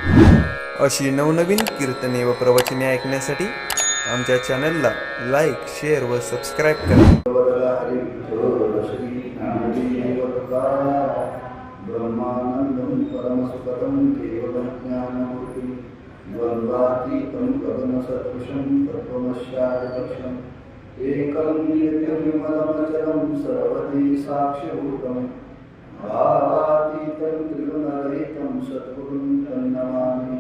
अशी नवनवीन कीर्तने व प्रवचने ऐकण्यासाठी आमच्या चॅनलला लाईक, शेअर व सबस्क्राईब करा. ब्रह्मानंदं परमसुखदं केवलं ज्ञानमूर्तिं द्वन्द्वातीतं गगनसदृशं तत्त्वमस्यादिलक्ष्यम् एकं नित्यविमलमचलं सर्वधी साक्ष्यभूतं भावातीतं त्रिगुणरहितं सद्गुरुं तन्नमामि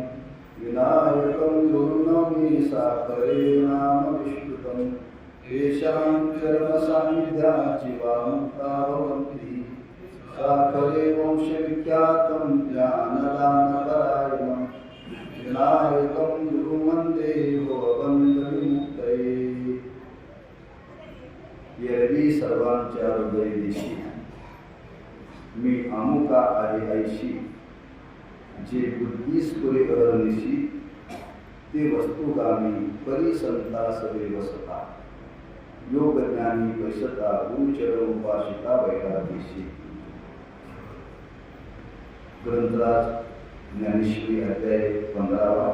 विनायकं गुरुनौमि साकरे नाम विष्णुतं येषां चरणसान्निध्यात् जीवामुक्ता भवन्ति साखरे वंशविख्यातं ज्ञानदानपरायणं विनायकं गुरुवन्दे भवबन्धविमुक्तये. एरवी सर्वांच्या हृदयदेशी मी अमुका आहे ऐशी, जे बुद्धीस पुरे अहर्निशी ते वस्तुगामी परिसंता सवे वसता. योगज्ञानी पैसता गुरुचरण उपासिता वैरागीशी. ग्रंथराज ज्ञानेश्वरी अध्याय 15व्या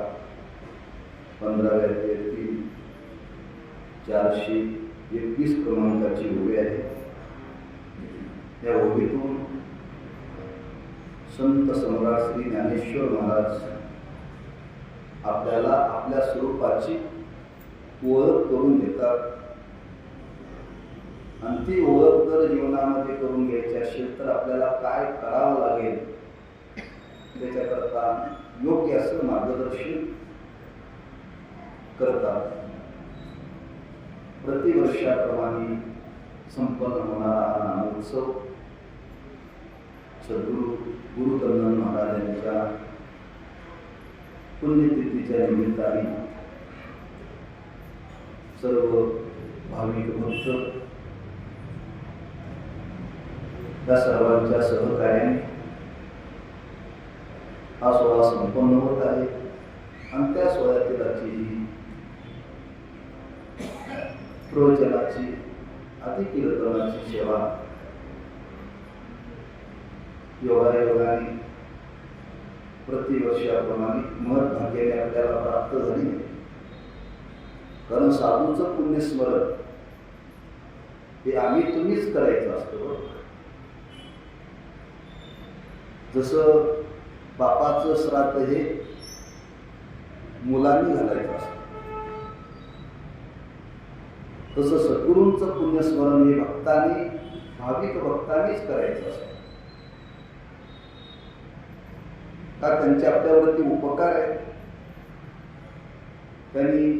अध्यायातील 421 क्रमांकाची ओवी आहे. त्या ओवीतून संत सम्राट श्री ज्ञानेश्वर महाराज आपल्याला आपल्या स्वरूपाची ओळख करून देतात. आणि ती ओळख जर जीवनामध्ये करून घ्यायची असेल तर आपल्याला काय करावं लागेल त्याच्याकरता योग्य असं मार्गदर्शन करतात. प्रतिवर्षाप्रमाणे संपन्न होणारा हा नामोत्सव सद्गुरू गुरुतंदन महाराजांच्या पुण्यतिथीच्या निमित्ताने सर्व भाविक भक्त या सर्वांच्या सहकार्याने हा सोहळा संपन्न होत आहे. आणि त्या सोहळ्यातील आजची ही प्रवचनाची अतिकीर्तनाची सेवा योगायोगाने प्रतिवर्षाप्रमाणे महत्भाग्याने आपल्याला प्राप्त झाली. कारण साधूचं पुण्यस्मरण हे आम्ही तुम्हीच करायचं असतं. जसं बापाचं श्राद्ध हे मुलांनी घालायचं असतं, तसं सद्गुरूंचं पुण्यस्मरण हे भक्तांनी, भाविक भक्तांनीच करायचं असतं. का त्यांचे आपल्यावरती उपकार आहे. त्यांनी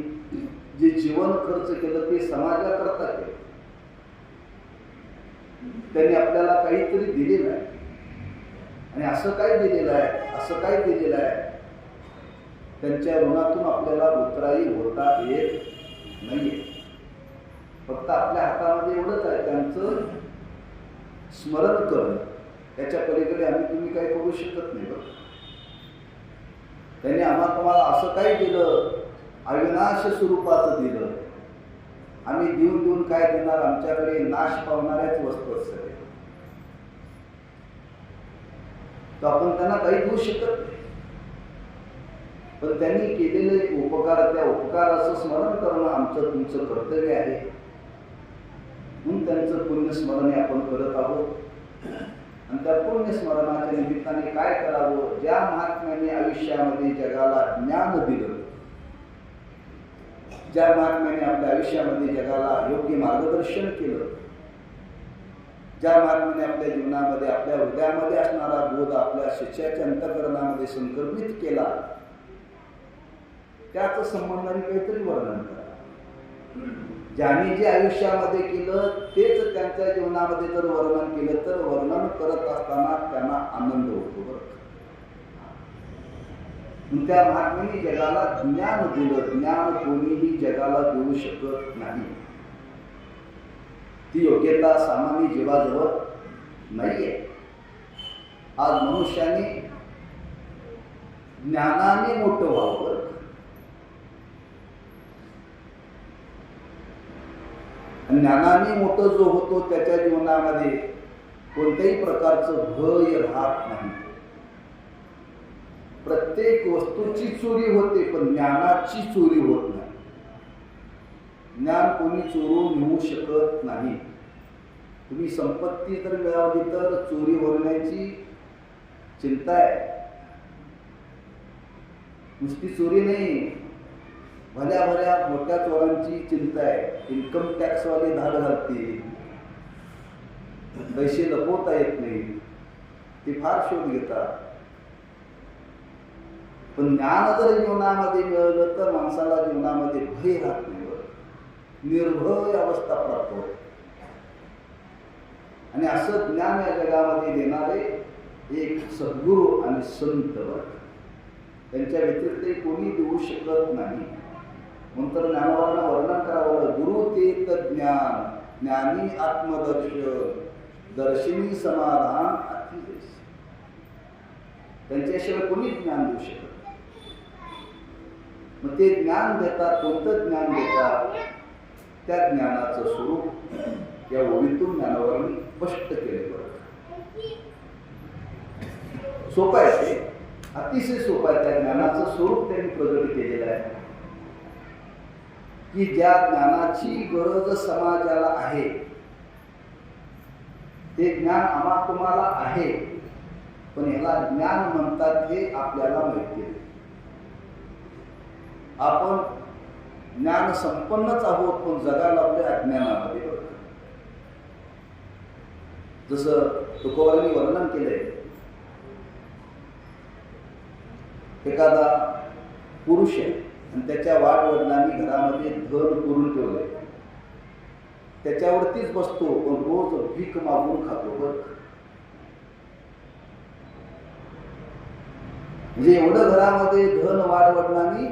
जे जीवन खर्च केलं ते समाजाकरता केलं. त्यांनी आपल्याला काहीतरी दिलेलं आहे. आणि असं काय दिलेलं आहे, असं काय दिलेलं आहे, त्यांच्या ऋणातून आपल्याला उतराई होता येत नाहीये. फक्त आपल्या हातामध्ये एवढंच आहे, त्यांचं स्मरण करणं. त्याच्या पलीकडे आम्ही तुम्ही काही करू शकत नाही. बघ, त्यांनी आम्हाला असं काय दिलं, अविनाश स्वरूपाचं दिलं. आम्ही देऊन देऊन काय देणार, आमच्याकडे नाश पावणाऱ्याच वस्तू असतात. तर आपण त्यांना काही देऊ शकत नाही. पण त्यांनी केलेले उपकार, त्या उपकाराचं स्मरण करणं आमचं तुमचं कर्तव्य आहे. म्हणून त्यांचं पुण्यस्मरण आपण करत आहोत. आणि त्या पुण्यस्मरणाच्या निमित्ताने काय करावं, ज्या महात्म्याने आयुष्यामध्ये जगाला ज्ञान दिलं, ज्या महात्म्याने आपल्या आयुष्यामध्ये जगाला योग्य मार्गदर्शन केलं, ज्या महात्म्याने आपल्या जीवनामध्ये, आपल्या हृदयामध्ये असणारा बोध आपल्या शिष्याच्या अंतःकरणामध्ये संक्रमित केला, त्याचं संबंधाने काहीतरी वर्णन करा. ज्यांनी जे आयुष्यामध्ये केलं तेच त्यांच्या जीवनामध्ये जर वर्णन केलं तर वर्णन करत असताना त्यांना आनंद होतो. त्या महात्म्याने जगाला ज्ञान दिलं. ज्ञान कोणीही जगाला देऊ शकत नाही. ती योग्यता सामान्य जीवाजवळ नाहीये. आज मनुष्याने ज्ञानाने मोठं व्हावं. ज्ञानाने मोठं जो होतो त्याच्या जीवनामध्ये कोणत्याही प्रकारचं भय राहत नाही. प्रत्येक वस्तूची चोरी होते, पण ज्ञानाची चोरी होत नाही. ज्ञान कोणी चोरून नेऊ शकत नाही. तुम्ही संपत्ती जर मिळवली तर चोरी होण्याची चिंता आहे, नुसती चोरी नाही, भल्या भल्या मोठ्या चोरांची चिंता आहे. इन्कम टॅक्सवाले धाड घालतील, पैसे लपवता येत नाही, ते फार शोध घेतात. पण ज्ञान जर जीवनामध्ये मिळवलं तर माणसाला जीवनामध्ये भय राहत नाही, निर्भय अवस्था प्राप्त होते. आणि असं ज्ञान या जगामध्ये देणारे एक सद्गुरू आणि संत, त्यांच्या व्यतिरिक्त कोणी देऊ शकत नाही. नंतर ज्ञानवारांना वर्णन करावं, गुरु तेत ज्ञान, ज्ञानी आत्मदर्शन, दर्शनी समाधान अतिदेश. त्यांच्याशिवाय कोणी ज्ञान देऊ शकत. मग ते ज्ञान देतात, कोणतं ज्ञान देतात? त्या ज्ञानाचं स्वरूप या ओळीतून ज्ञानवारांनी स्पष्ट केलेलं. सोपं आहे ते, अतिशय सोपं आहे. त्या ज्ञानाचं स्वरूप त्यांनी प्रगट केलेलं आहे की ज्या ज्ञानाची गरज समाजाला आहे ते ज्ञान आम्हा तुम्हाला आहे, पण याला ज्ञान म्हणतात हे आपल्याला माहिती आहे. आपण ज्ञान संपन्नच आहोत, पण जगाला आपल्या अज्ञानामध्ये. जसं तुकोबांनी वर्णन केलंय, एखादा पुरुष आहे आणि त्याच्या वाडवडिलांनी घरामध्ये धन करून ठेवलंय, त्याच्यावरतीच बसतो, पण रोज भीक मागून खातो. बघ, म्हणजे एवढं घरामध्ये धन वाडवडिलांनी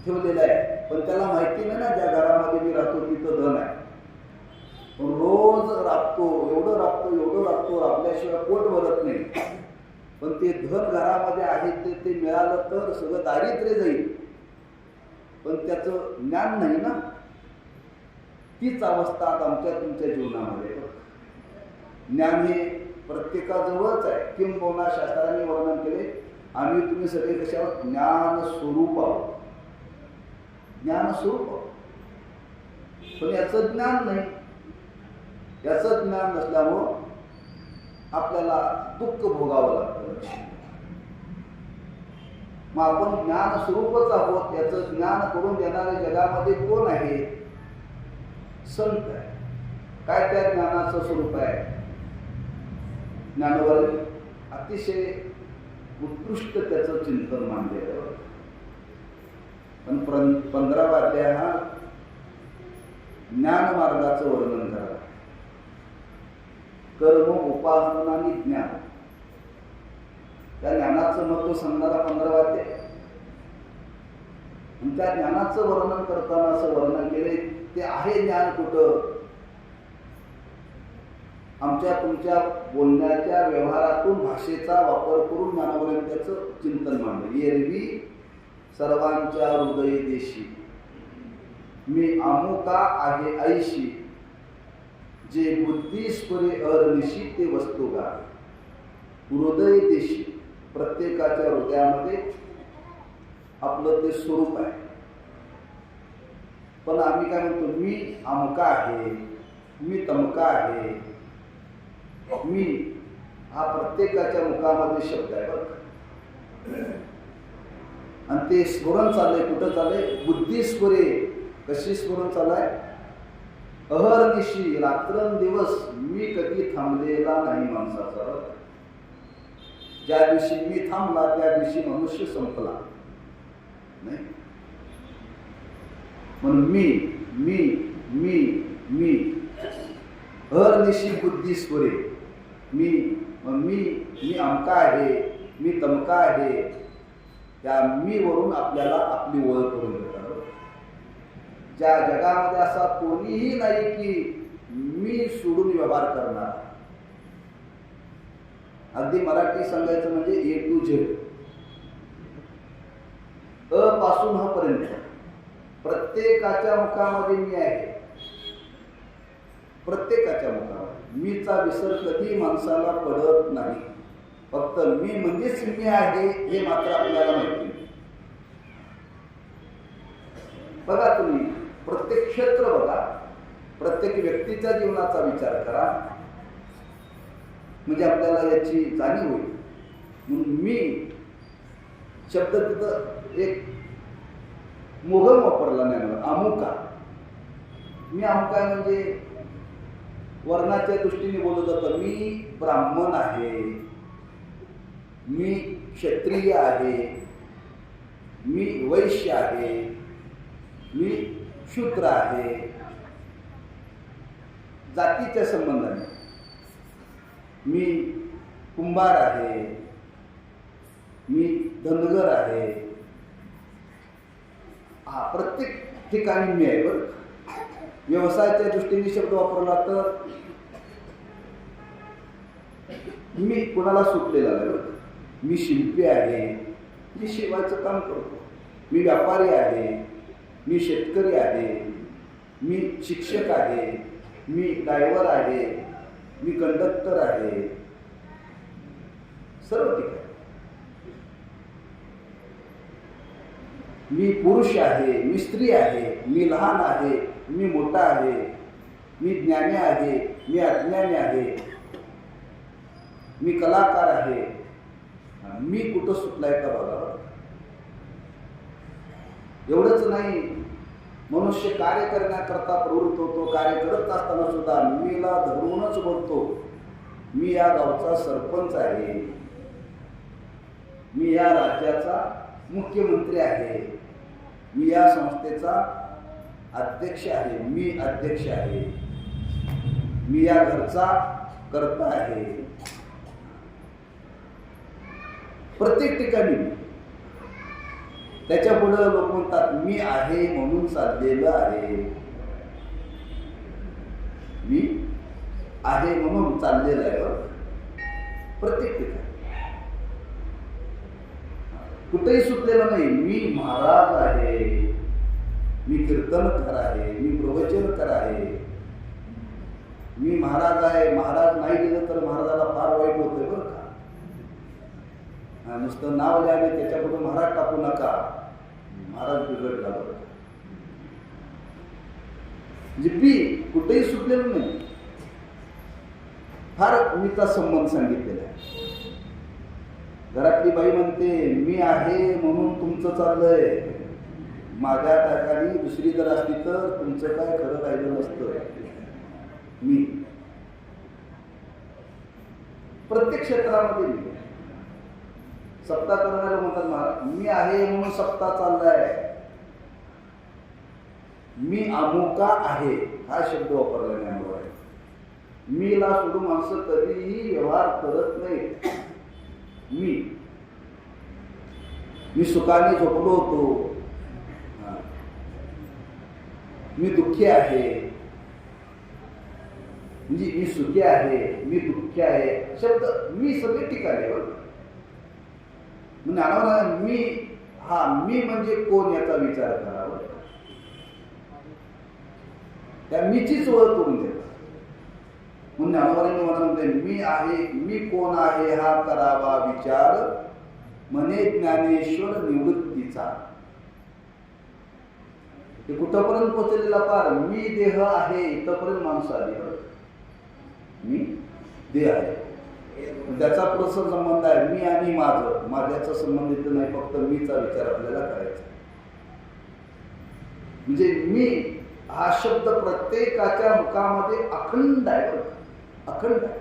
ठेवलेलं आहे, पण त्याला माहिती नाही ना ज्या घरामध्ये मी राहतो तिथं धन आहे. पण रोज राबतो, एवढं राबतो, राबल्याशिवाय पोट भरत नाही. पण ते धन घरामध्ये आहे ते मिळालं तर सगळं दारिद्र्य जाईल, पण त्याचं ज्ञान नाही ना. तीच अवस्था आता आमच्या तुमच्या जीवनामध्ये. ज्ञान हे प्रत्येकाजवळच आहे. किंबहुना शास्त्रांनी वर्णन केले, आम्ही तुम्ही सगळे कशावर? ज्ञान स्वरूप आहोत, ज्ञान स्वरूप आहोत. पण याचं ज्ञान नाही. याचं ज्ञान नसल्यामुळं आपल्याला दुःख भोगावं लागतं. मग आपण ज्ञान स्वरूपच आहोत, याचं ज्ञान करून देणारे जगामध्ये कोण आहे? संत आहे. काय त्या ज्ञानाचं स्वरूप आहे? ज्ञानवर अतिशय उत्कृष्ट त्याचं चिंतन मांडलेलं. पण 15वा अध्याय हा ज्ञान मार्गाचं वर्णन करा. कर्म, उपासना आणि ज्ञान, त्या ज्ञानाचं महत्व सांगणारा 15वा अध्याय. आणि त्या ज्ञानाचं वर्णन करताना असं वर्णन केले, ते आहे ज्ञान कुठं? आमच्या तुमच्या बोलण्याच्या व्यवहारातून भाषेचा वापर करून ज्ञानावरून त्याचं चिंतन मांडलं. एरवी सर्वांच्या हृदय देशी मी अमुका आहे ऐशी, जे बुद्धीस्परे अरनिशी ते वस्तुगा. हृदय देशी, प्रत्येकाच्या हृदयामध्ये आपलं ते स्वरूप आहे. पण आम्ही काय म्हणतो? मी अमुका आहे, मी तमका आहे. मी हा प्रत्येकाच्या मुखामध्ये शब्द आहे बरं. आणि ते स्मरण चाललंय, कुठं चाललंय? बुद्धीस्वरे. कशी स्मरण चाललंय? अहर्निशी, रात्रंदिवस मी कधी थांबलेला नाही माणसाचा. ज्या दिवशी मी थांबला त्या दिवशी मनुष्य संपला नाही. म्हणून मी मी मी मी अहर्निशी बुद्धीस्वरे. मी मी अमका आहे, मी तमका आहे. त्या मी वरून आपल्याला आपली ओळख करून देतात. ज्या जगामध्ये असा कोणीही नाही की मी सोडून व्यवहार करणार. अगदी मराठी सांगायचं म्हणजे ए टू झेड, अ पासून ह पर्यंत प्रत्येकाच्या मुखामध्ये मी आहे. प्रत्येकाच्या मुखामध्ये मीचा विसर कधी माणसाला पडत नाही. फक्त मी म्हणजेच मी आहे हे मात्र आपल्याला माहिती नाही. बघा तुम्ही प्रत्येक क्षेत्र बघा, प्रत्येक व्यक्तीच्या जीवनाचा विचार करा, म्हणजे आपल्याला याची जाणीव होईल. म्हणून मी शब्द तिथं एक मोहम वापरला नाही, अमुका. मी अमुका म्हणजे वर्णाच्या दृष्टीने बोलत जातं. मी ब्राह्मण आहे, मी क्षत्रिय आहे, मी वैश्य आहे, मी शूद्र आहे. जातीच्या संबंधाने मी कुंभार आहे, मी धनगर आहे. हा प्रत्येक ठिकाणी मी आहे. बरं, व्यवसायाच्या दृष्टीने शब्द वापरला तर मी कुणाला सुटलेला नाही. बरं, मी शिल्पी आहे, मी शिवायचं काम करतो. मी व्यापारी आहे, मी शेतकरी आहे, मी शिक्षक आहे, मी ड्रायव्हर आहे, मी कंडक्टर आहे. सर्व ठिकाणी मी पुरुष आहे, मी स्त्री आहे, मी लहान आहे, मी मोठा आहे, मी ज्ञानी आहे, मी अज्ञानी आहे, मी कलाकार आहे. मी कुठं सुटलाय का बघा. एवढंच नाही, मनुष्य कार्य करण्याकरता प्रवृत्त होतो. कार्य करत असताना सुद्धा मीला धरूनच बोलतो. मी या गावचा सरपंच आहे, मी या राज्याचा मुख्यमंत्री आहे, मी या संस्थेचा अध्यक्ष आहे, मी अध्यक्ष आहे, मी या घरचा कर्ता आहे. प्रत्येक ठिकाणी त्याच्या पुढे लोक म्हणतात मी आहे म्हणून चाललेलं आहे, मी आहे म्हणून चाललेलं आहे. प्रत्येक ठिकाणी कुठेही सुटलेलं नाही. मी महाराज आहे, मी कीर्तनकार आहे, मी प्रवचनकार आहे, मी महाराज आहे. महाराज नाही गेलं तर महाराजाला फार वाईट होतंय बरं का. नुसतं नाव लिहाने त्याच्यापुढे महाराज टाकू नका, महाराज बिघडला बरं. जिप्पी कुठेही सुटलेलं नाही. फार मीचा संबंध सांगितलेला आहे. घरातली बाई म्हणते मी आहे म्हणून तुमचं चाललंय, माझ्या ठिकाणी दुसरी जर असती तर तुमचं काय खरं राहिलं नसतं. मी प्रत्येक क्षेत्रामध्ये मी सत्ता करणारे म्हणतात महाराज मी आहे म्हणून सत्ता चाललाय, मी अमुका आहे हा शब्द वापरला नाही. मीला सोडून माणसं कधीही व्यवहार करत नाहीत. मी सुखाने झोपलो होतो, मी दुःखी आहे, म्हणजे मी सुखी आहे, मी दुःखी आहे. शब्द मी सगळे ठिकाणी म्हणजे मी हा मी म्हणजे कोण याचा विचार करावा. त्या मीचीच ओळख करून देतात. म्हणून ज्ञानोबांनी म्हणते मी आहे, मी कोण आहे हा करावा विचार, म्हणे ज्ञानेश्वर निवृत्तीचा. ते कुठपर्यंत पोहोचलेला पार मी देह आहे इथपर्यंत माणूस आली. मी देह आहे, त्याचा पुढचा संबंध आहे मी आणि माझं. माझ्याचा संबंध इथं नाही, फक्त मीचा विचार आपल्याला करायचा. म्हणजे मी हा शब्द प्रत्येकाच्या मुखामध्ये अखंड आहे, अखंड आहे.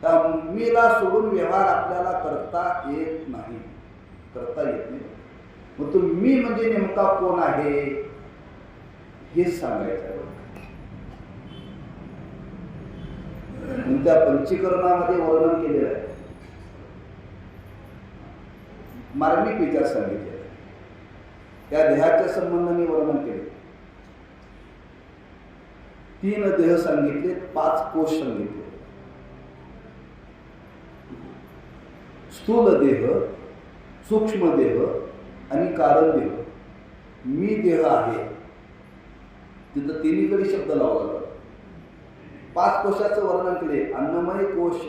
त्या मीला सोडून व्यवहार आपल्याला करता येत नाही, करता येत नाही. मग तो मी म्हणजे नेमका कोण आहे हेच सांगायचं आहे. त्या पंचीकरणामध्ये वर्णन केलेलं आहे, मार्मिक विचार सांगितले, त्या देहाच्या संबंधाने वर्णन केले. 3 देह सांगितले, 5 कोश सांगितले. स्थूल देह, सूक्ष्म देह आणि कारण देह. मी देह आहे तिथं तिन्हीकडे शब्द लावला. 5 कोशाचं वर्णन केले. अन्नमय कोश,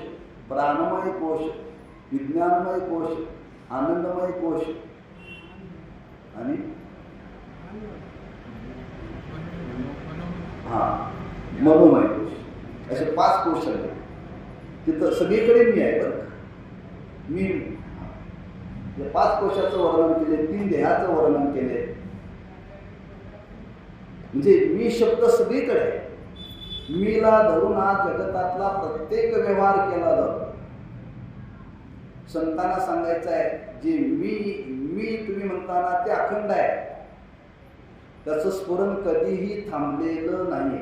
प्राणमय कोश, विज्ञानमय कोश, आनंदमय कोश आणि मनोमय कोश, असे 5 कोश आहेत. तिथं सगळीकडे मी आहे बरं. मी 5 कोशाचं वर्णन केले, 3 देहाचं वर्णन केले. म्हणजे मी शब्द सगळीकडे आहे. मीला धरून हा जगतातला प्रत्येक व्यवहार केला जातो. संतांना सांगायचं आहे, जे मी तुम्ही म्हणताना ते अखंड आहे. त्याचं स्फुरण कधीही थांबलेलं नाही.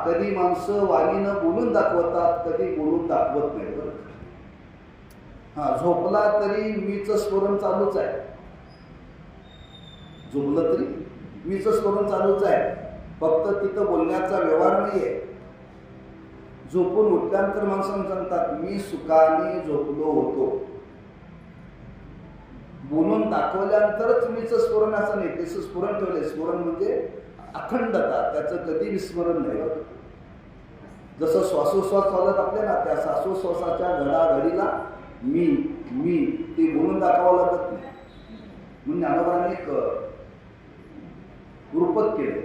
कधी माणसं वाणीनं बोलून दाखवतात, कधी बोलून दाखवत नाही बरं. झोपला तरी मीचं स्फुरण चालूच आहे. झोपलं तरी मीचं स्फुरण चालूच आहे. फक्त तिथं बोलण्याचा व्यवहार नाहीये. झोपून उठल्यानंतर माणसं सांगतात, मी सुखाने झोपलो होतो. बोलून दाखवल्यानंतरच मीचं स्फुरण असं नाही. त्याचं स्फुरण ठेवलंय. स्फुरण म्हणजे अखंडता, त्याचं कधी विस्मरण नाही. जसं श्वासोश्वास चालत आपल्याला, त्या श्वासोश्वासाच्या घडाघडीला मी ते बोलून दाखवावं लागत नाही. म्हणून ज्ञानोबांनी एक रूपक केलं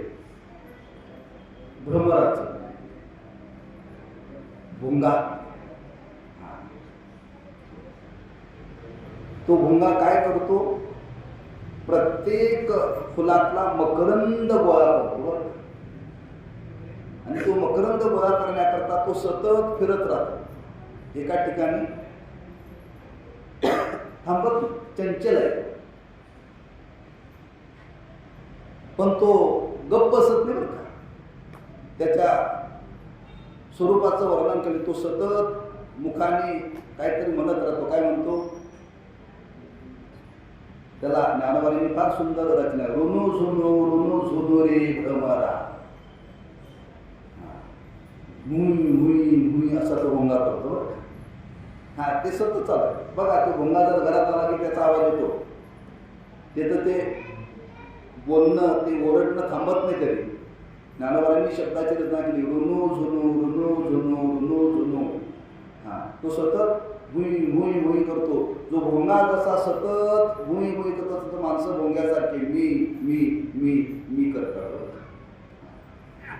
भ्रमराचं. भुंगा, तो भुंगा काय करतो? प्रत्येक फुलातला मकरंद गोळा करतो आणि तो मकरंद गोळा करण्याकरता तो सतत फिरत राहतो. एका ठिकाणी थांबत, चंचल आहे. पण तो गप्प बसत नाही बरं का. त्याच्या स्वरूपाचं वर्णन केलं. तो सतत मुखाने काहीतरी म्हणत राहतो. काय म्हणतो? त्याला ज्ञानोबांनी फार सुंदर रचना, ऋणू झुनू रे भ्रमरा, हुई असा तो भोंगा करतो. ते सतत चालू आहे बघा. तो भोंगा जर घरात आला की त्याचा आवाज येतो. त्याचं ते बोलणं, ते ओरडणं थांबत नाही कधी. ज्ञानोबांनी शब्दाची रचना केली, ऋणू झुनू. तो सतत भुई करतो. जो भोंगा जसा सतत भुई करतो तसं माणसं भोंग्यासारखे मी करतात.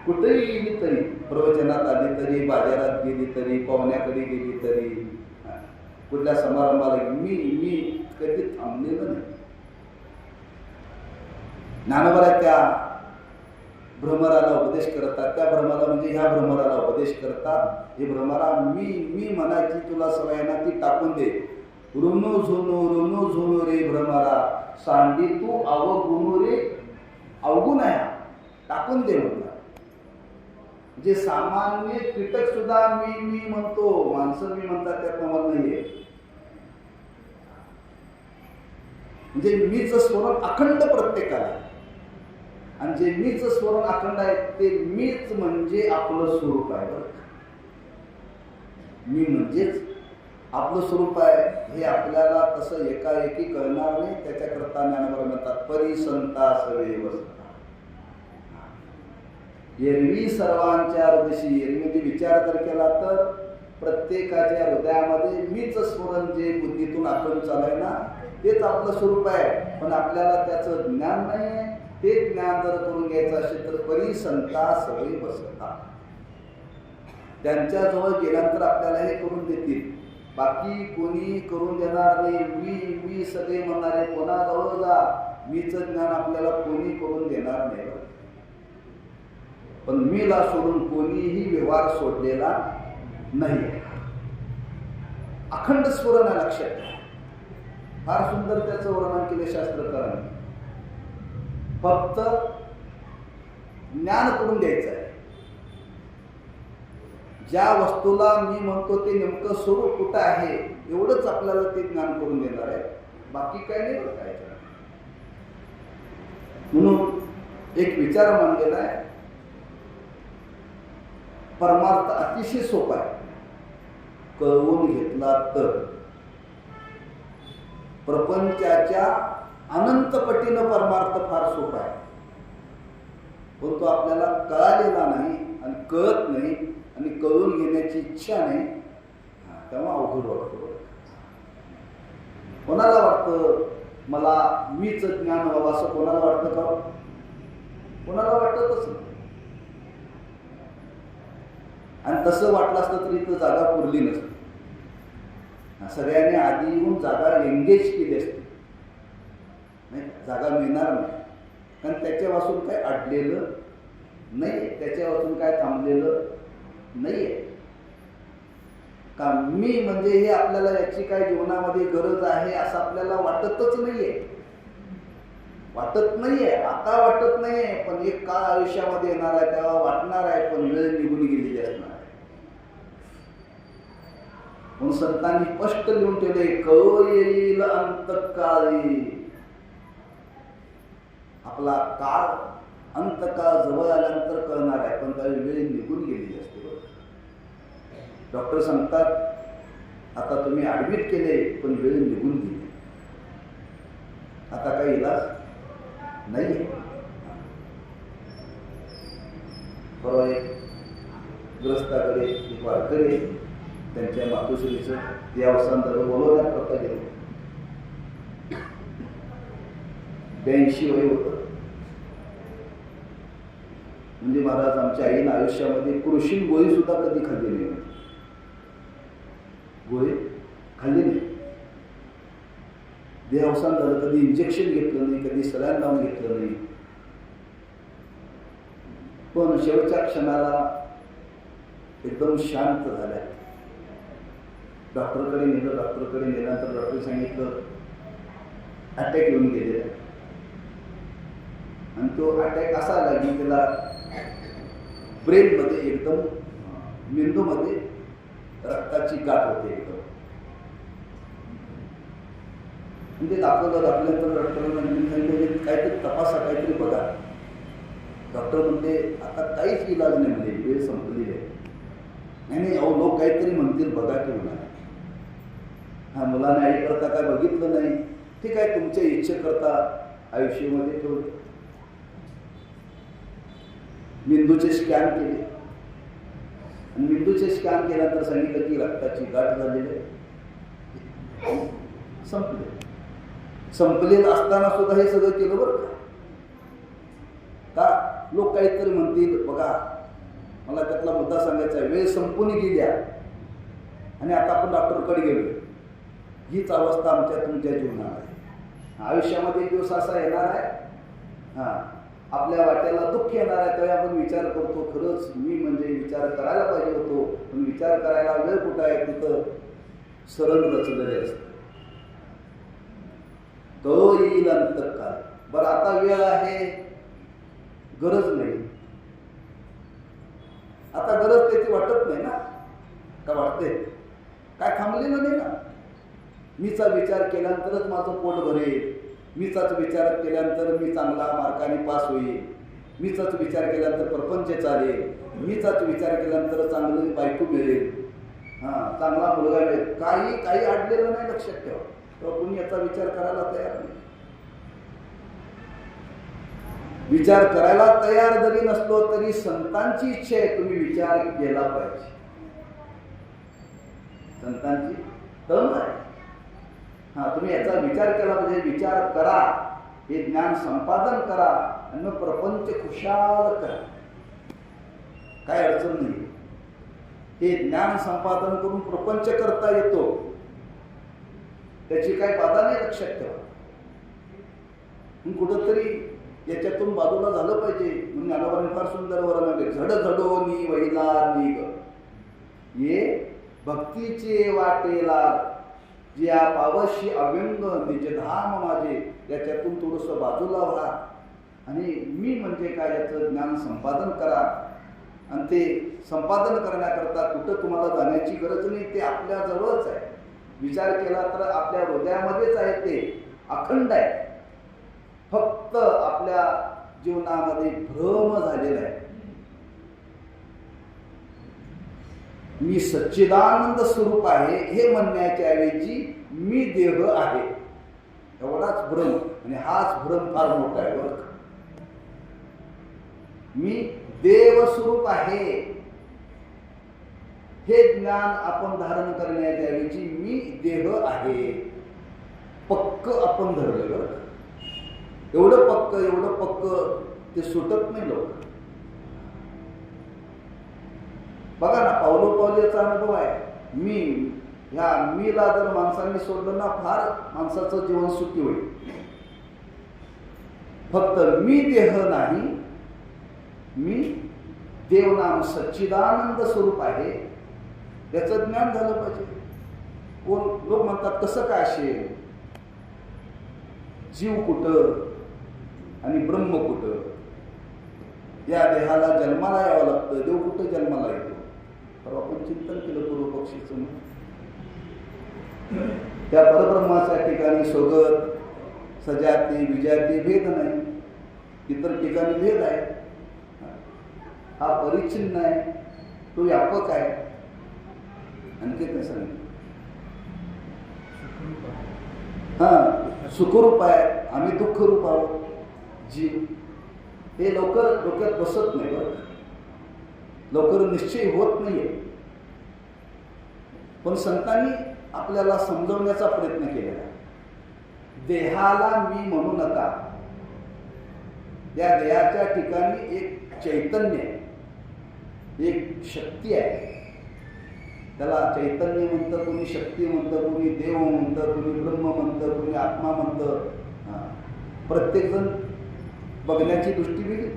कुठेही गेली तरी, प्रवचनात आली तरी, बाजारात गेली तरी, पाहुण्याकडे गेली तरी, कुठल्या समारंभाला मी कधी थांबलेलं नाही. ज्ञानोबा त्या भ्रमराला उपदेश करतात. त्या भ्रमराला म्हणजे ह्या भ्रमराला उपदेश करतात. हे भ्रमरा मी म्हणायची तुला सवय ना, ती टाकून दे. ऋणू झुनू रे भ्रमरा, सांडी तू अवगुणू रे. अवगुण आहे, टाकून दे म्हणतात. जे सामान्य कीटक सुद्धा मी म्हणतो, माणसं मी म्हणतात, त्यात नवल नाहीये. म्हणजे मीच स्मरण अखंड प्रत्येकाला. आणि जे मीच स्मरण अखंड आहे ते मीच म्हणजे आपलं स्वरूप आहे. मी म्हणजेच आपलं स्वरूप आहे. हे आपल्याला तसं एकाएकी कळणार नाही. त्याच्याकरता ज्ञानोबा म्हणतात, परिसंता सवे वसता. एरवी सर्वांच्या हृदयशी, एरवी म्हणजे विचार जर केला तर प्रत्येकाच्या हृदयामध्ये मीच स्मरण जे बुद्धीतून आखून चालय ना, तेच आपलं स्वरूप आहे. पण आपल्याला त्याचं ज्ञान नाही आहे. ते ज्ञान जर करून घ्यायचं असेल तर परिसंता सवयी बसता. त्यांच्याजवळ गेल्यानंतर आपल्याला हे करून देतील. बाकी कोणी करून देणार नाही. मी सगळे म्हणणारे कोणाजवळ जा, मीच ज्ञान आपल्याला कोणी करून देणार नाही. पण मीला सोडून कोणीही व्यवहार सोडलेला नाही. अखंड स्फुरण आहे, लक्षात. फार सुंदर त्याचं वर्णन केले शास्त्रकारांनी. फक्त ज्ञान करून द्यायचं आहे. ज्या वस्तूला मी म्हणतो ते नेमकं स्वरूप कुठं आहे एवढंच आपल्याला ते ज्ञान करून देणार आहे. बाकी काही नाही बघायचं. म्हणून एक विचार मांडलेला आहे, परमार्थ अतिशय सोपा आहे कळवून घेतला तर. प्रपंचाच्या अनंत पटीनं परमार्थ फार सोपा आहे, पण तो आपल्याला कळालेला नाही आणि कळत नाही. आणि कळून घेण्याची इच्छा नाही, तेव्हा अवघड वाटतं. कोणाला वाटतं मला मीच ज्ञान व्हावं असं कोणाला वाटतं का? कोणाला वाटतच नाही. आणि तसं वाटलं असतं तरी इथं जागा पुरली नसती. सगळ्यांनी आधी येऊन जागा एंगेज केली असते, नाही जागा मिळणार नाही. कारण त्याच्यापासून काय अडलेलं नाही, त्याच्यापासून काय थांबलेलं नाही आहे. का मी म्हणजे हे आपल्याला याची काय जीवनामध्ये गरज आहे असं आपल्याला वाटतच नाहीये, वाटत नाहीये, आता वाटत नाहीये. पण एक काळ आयुष्यामध्ये येणार आहे तेव्हा वाटणार आहे, पण वेळ निघून गेलेली असणार आहे. म्हणून संतांनी स्पष्ट लिहून ठेवले, कळ येईल अंतकाळी. आपला काळ अंतकाळ जवळ आल्यानंतर कळणार आहे, पण त्यावेळी वेळ निघून गेलेली असते. डॉक्टर सांगतात आता तुम्ही ऍडमिट केले पण वेळ निघून गेली, आता काही इलाज नाही. परवा एक ग्रस्ताकडे एक वारकरी त्यांच्या मातोश्रीचं ते अवसान झालं, बोलवण्यात करता गेलं. 82 वय होतं. म्हणजे महाराज आमच्या आईनं आयुष्यामध्ये कृषी गोळी सुद्धा कधी खाल्ली नाही, गोळी खाल्ली नाही. देहावसान झालं, कधी इंजेक्शन घेतलं नाही, कधी सलाईन लावून घेतलं नाही. पण शेवटच्या क्षणाला एकदम शांत झाल्या. डॉक्टरकडे नेलं, डॉक्टरकडे नेल्यानंतर डॉक्टर सांगितलं अटॅक येऊन गेलेला. आणि तो अटॅक असा आला की त्याला ब्रेनमध्ये एकदम मेंदूमध्ये रक्ताची गाठ होते एकदम. म्हणजे दाखवल्यानंतर डॉक्टरांना सांगितलं काहीतरी तपासा, काहीतरी बघा. डॉक्टर म्हणते आता काहीच इलाज नाही, म्हणजे वेळ संपलेली आहे. नाही अहो लोक काहीतरी म्हणतील बघा की म्हणा. हा मुलाने आई करता काय बघितलं नाही, ठीक आहे तुमच्या इच्छेकरता आयुष्यामध्ये ठेवलं. मेंदूचे स्कॅन केले आणि मेंदूचे स्कॅन केल्यानंतर सांगितलं की रक्ताची गाठ झालेली आहे. संपलेलं असताना सुद्धा हे सगळं केलं बरं का? लोक काहीतरी म्हणतील बघा. मला त्यातला मुद्दा सांगायचा आहे, वेळ संपून गेल्या आणि आता आपण डॉक्टरकडे गेलो. हीच अवस्था आमच्या तुमच्या जीवनात आहे. आयुष्यामध्ये एक दिवस असा येणार आहे, आपल्या वाट्याला दुःख येणार आहे, तेव्हा आपण विचार करतो खरंच मी म्हणजे विचार करायला पाहिजे होतो, पण विचार करायला वेळ कुठं आहे? तिथं सरळ रचलेले असतं. तो येईल अंतकाळ. बरं आता वेळ आहे, गरज नाही. आता गरज त्याची वाटत नाही ना, का वाटते? काय थांबलेलं नाही ना. मीचा विचार केल्यानंतरच माझं पोट भरेल, मीचाच विचार केल्यानंतर मी चांगला मार्काने पास होईल, मीचाच विचार केल्यानंतर प्रपंच चालेल, मीचाच विचार केल्यानंतर चांगली बायको मिळेल, चांगला मुलगा मिळेल. काही अडलेलं नाही, लक्षात ठेवा. तेव्हा कुणी याचा विचार करायला तयार नाही. विचार करायला तयार जरी नसलो तरी संतांची इच्छा आहे तुम्ही विचार केला पाहिजे. संतांची तम आहे, तुम्ही याचा विचार केला पाहिजे. विचार करा, हे ज्ञान संपादन करा आणि मग प्रपंच खुशाल करा, काय अडचण नाही. हे ज्ञान संपादन करून प्रपंच करता येतो, त्याची काय बाधा नाही, लक्षात ठेवा. कुठंतरी याच्यातून बाजूला झालं पाहिजे. म्हणून ज्ञानोबांनी फार सुंदर वर्णन केले, झड झडोनी वैला निग ये भक्तीचे वाटेला ज्या पावशी अव्यंग निज धाम माझे. याच्यातून थोडंसं बाजूला व्हा आणि मी म्हणजे काय याचं ज्ञान संपादन करा. आणि ते संपादन करण्याकरता कुठं तुम्हाला जाण्याची गरज नाही, ते आपल्या जवळच आहे. विचार केला तर आपल्या हृदयामध्येच आहे, ते अखंड आहे. फक्त आपल्या जीवनामध्ये भ्रम झालेला आहे. मी सच्चिदानंद स्वरूप आहे हे म्हणण्याच्या ऐवजी मी देह आहे, एवढाच भ्रम. आणि हाच भ्रम फार मोठा आहे बरं. मी देव स्वरूप आहे हे ज्ञान आपण धारण करण्याच्या ऐवजी मी देह आहे पक्क आपण धरलं बरं. एवढं पक्क ते सुटत नाही लोक. बघा ना, पावलोपावलीचा अनुभव आहे. ह्या मीला जर माणसांनी सोडलं ना, फार माणसाचं जीवन सुखी होईल. फक्त मी देह नाही, मी देवनाम सच्चिदानंद स्वरूप आहे, याचं ज्ञान झालं पाहिजे. कोण लोक म्हणतात कसं काय असेल, जीव कुठं आणि ब्रह्म कुठं, या देहाला जन्माला यावं लागतं, देव कुठं जन्माला येतो. तर आपण चिंतन केलं पूर्व पक्षीचं. त्या परब्रह्माच्या ठिकाणी स्वगत सजाती विजाती भेद नाही, इतर ठिकाणी भेद आहे. हा परिच्छिन्न आहे, तो व्यापक आहे. आणखी काय सांगितलं? सुखरूप आहे, आम्ही दुःखरूप आहोत. जीव हे लवकर डोक्यात बसत नाही बरं, लवकर निश्चय होत नाहीये. पण संतांनी आपल्याला समजवण्याचा प्रयत्न केलेला आहे. देहाला मी म्हणू नका. त्या देहाच्या ठिकाणी एक चैतन्य आहे, एक शक्ती आहे. त्याला चैतन्य म्हणतं, कोणी शक्ती म्हणतं, कोणी देव म्हणतं, कोणी ब्रह्म म्हणतं, कोणी आत्मा म्हणतं. प्रत्येकजण बघण्याची दृष्टी वेगळी.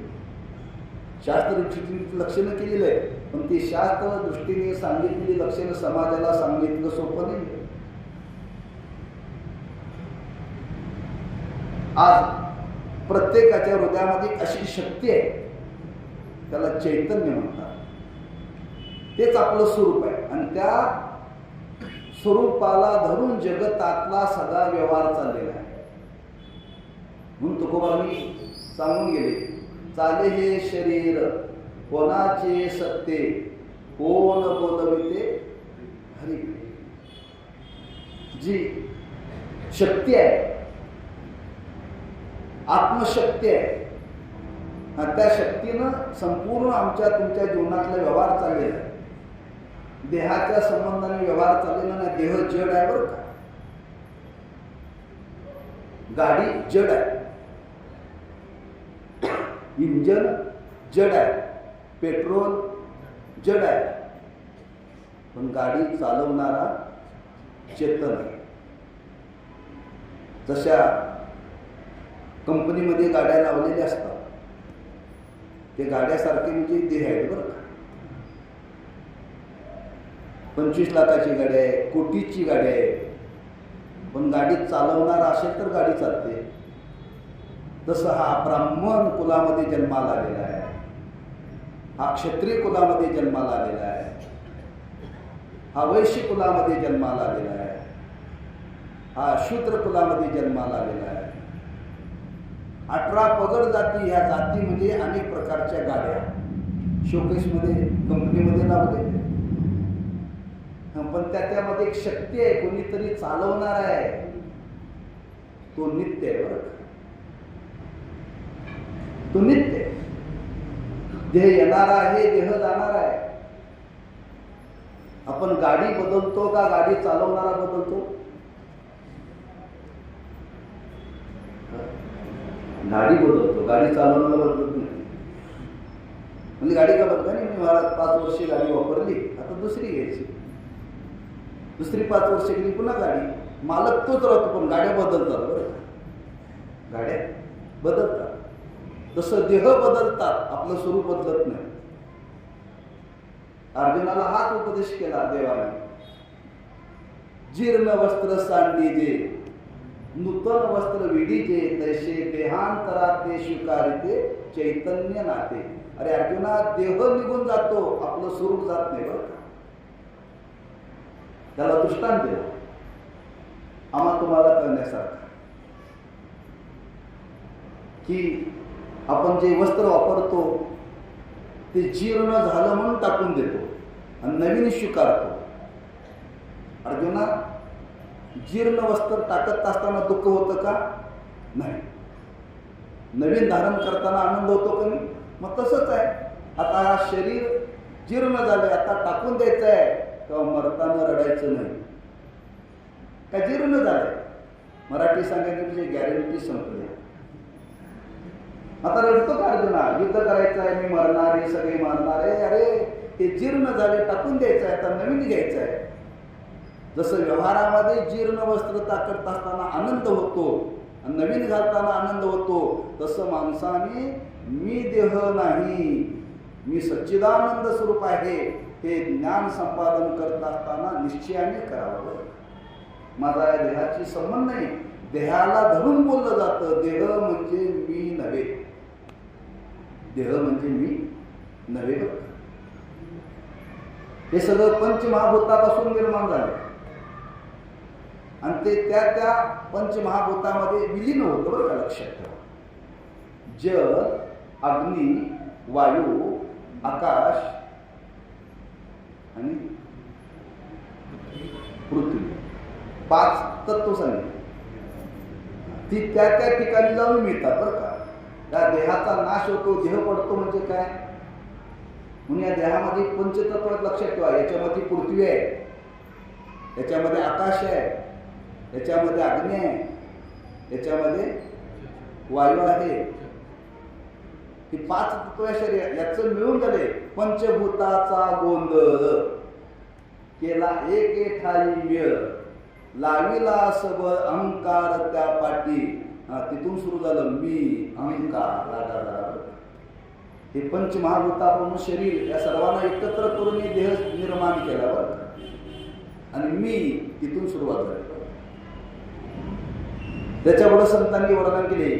शास्त्र दृष्टीने लक्षणं केलेलं आहे, पण ती शास्त्र दृष्टीने सांगितलेली लक्षणं समाजाला सांगितलं सोपं नाही. आज प्रत्येकाच्या हृदयामध्ये अशी शक्ती आहे, त्याला चैतन्य म्हणतात. तेच आपलं स्वरूप आहे आणि त्या स्वरूपाला धरून जगतातला सगळा व्यवहार चाललेला आहे. म्हणून तुकोबांनी सांगून गेले, चाले हे शरीर कोणाचे सत्ते, कोण बोलविते हरी. जी शक्ती आहे, आत्मशक्ती आहे, त्या शक्तीनं संपूर्ण आमच्या तुमच्या जीवनातला व्यवहार चाललेला आहे. देहाच्या संबंधाने व्यवहार चाललेला नाही. देह जड आहे बरं का, गाडी जड आहे, इंजन जड आहे, पेट्रोल जड आहे, पण गाडी चालवणारा चेतन आहे. जशा कंपनीमध्ये गाड्या लावलेल्या असतात, ते गाड्यासारखे म्हणजे देह आहे बरं का. 25 लाखाची गाडी आहे, कोटीची गाडी आहे, पण गाडी चालवणारा असेल तर गाडी चालते. तसं हा ब्राह्मण कुलामध्ये जन्माला आलेला आहे, हा क्षत्रिय कुलामध्ये जन्माला आलेला आहे, हा वैश्य कुलामध्ये जन्माला आलेला आहे, हा शूद्र कुलामध्ये जन्माला आलेला आहे. 18 पगड जाती, ह्या जाती म्हणजे अनेक प्रकारच्या गाड्या शोकेसमध्ये कंपनीमध्ये लावले. पण त्यामध्ये एक शक्ती आहे, कोणीतरी चालवणार आहे, तो नित्य आहे बरं. तो नित्य, देह येणारा आहे, देह जाणार आहे. आपण गाडी बदलतो का गाडी चालवणारा बदलतो? गाडी बदलतो, गाडी चालवणारा बदलत नाही. म्हणजे गाडी का बदलता नाही, मी महाराज 5 वर्षे गाडी वापरली, आता दुसरी घ्यायची, दुसरी 5 वर्ष गेली पुन्हा गाडी. मालक तोच राहतो, पण गाड्या बदलतात बरं, गाड्या बदलतात. तसं देह बदलतात, आपलं स्वरूप बदलत नाही. अर्जुनाला हाच उपदेश केला देवाने, जीर्ण वस्त्र सांडीजे, नूतन वस्त्र विडीजे, तैसे देहांतरा ते स्वीकारिते चैतन्य नाते. अरे अर्जुना, देह निघून जातो, आपलं स्वरूप जात नाही बरं का. त्याला दृष्टांत दिला आम्हा तुम्हाला कळण्यासारखा, की आपण जे वस्त्र वापरतो ते जीर्ण झालं म्हणून टाकून देतो आणि नवीन स्वीकारतो. अर्जुना, जीर्ण वस्त्र टाकत असताना दुःख होतं का? नाही. नवीन धारण करताना आनंद होतो का नाही? मग तसंच आहे, आता हा शरीर जीर्ण झालंय, आता टाकून द्यायचं आहे, तेव्हा मरताना रडायचं नाही. काय जीर्ण झालंय, मराठी सांगायची म्हणजे गॅरंटी संपली. आता रडतो का अर्जुना, युद्ध करायचं आहे, मी मरणार आहे, सगळे मरणार आहे. अरे ते जीर्ण झाले, टाकून द्यायचं आहे, आता नवीन घ्यायचं आहे. जसं व्यवहारामध्ये जीर्ण वस्त्र टाकत असताना आनंद होतो आणि नवीन घालताना आनंद होतो, तसं माणसाने मी देह नाही, मी सच्चिदानंद स्वरूप आहे, हे ज्ञान संपादन करत असताना निश्चयाने करावं. माझा या देहाची संबंध नाही. देहाला धरून बोललं जातं, देह म्हणजे मी नव्हे, देह म्हणजे मी नव्हे. हे सगळं पंचमहाभूतापासून निर्माण झालं आणि ते त्या त्या पंचमहाभूतामध्ये विलीन होतं. बरं का, लक्षात ठेवा. जल, अग्नी, वायू, आकाश आणि पृथ्वी, 5 तत्व सांगितले. ती त्या त्या ठिकाणी जाऊन मिळतात. बरं का, या देहाचा नाश होतो, देह पडतो म्हणजे काय, म्हणून या देहामध्ये पंचतत्व लक्षात ठेवा. याच्यामध्ये पृथ्वी आहे, याच्यामध्ये आकाश आहे, याच्यामध्ये अग्नी आहे, याच्यामध्ये वायू आहे. ही 5 तत्व शरीर, याचं मिळून झाले पंचभूताचा गोंधळ केला एक ठाई मेळ, लाविला सब अहंकार त्या पाठी. तिथून सुरू झालं मी अहंकार. हे पंचमहाभूताप्रमाण शरीर या सर्वांना एकत्र करून देह निर्माण केला. बरं, आणि मी तिथून सुरुवात झाली. त्याच्यापुढे संतांनी वर्णन केले,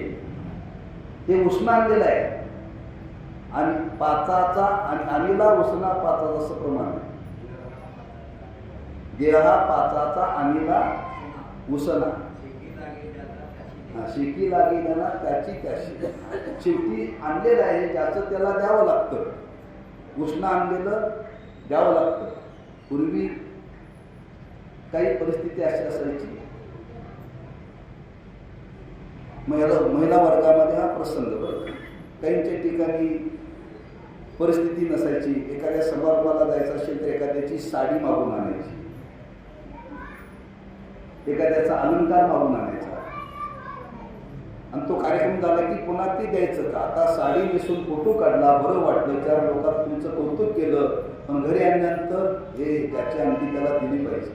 हे उष्ण आणलेलं आहे आणि पाचाचा आणि अनिला उष्णा पाचाचा असं प्रमाण आहे. देहा पाचाचा, अनिला उष्णा, शेकी लागे त्यांना त्याची त्याशी. शेवटी आणलेलं आहे, ज्याचं त्याला द्यावं लागतं. उष्ण आणलेलं द्यावं लागतं. पूर्वी काही परिस्थिती अशी असायची, महिला वर्गामध्ये हा प्रसंग. काहींच्या ठिकाणी परिस्थिती नसायची, एखाद्या समारंभाला जायचं असेल तर एखाद्याची साडी मागून आणायची, एखाद्याचा अलंकार मागून आणायचा, आणि तो कार्यक्रम झाला की पुन्हा ती द्यायचं का. आता साडी नेसून फोटो काढला, बरं वाटलं, 4 लोकांत तुमचं कौतुक केलं, पण घरी आल्यानंतर हे त्याची अंगठी त्याला दिली पाहिजे.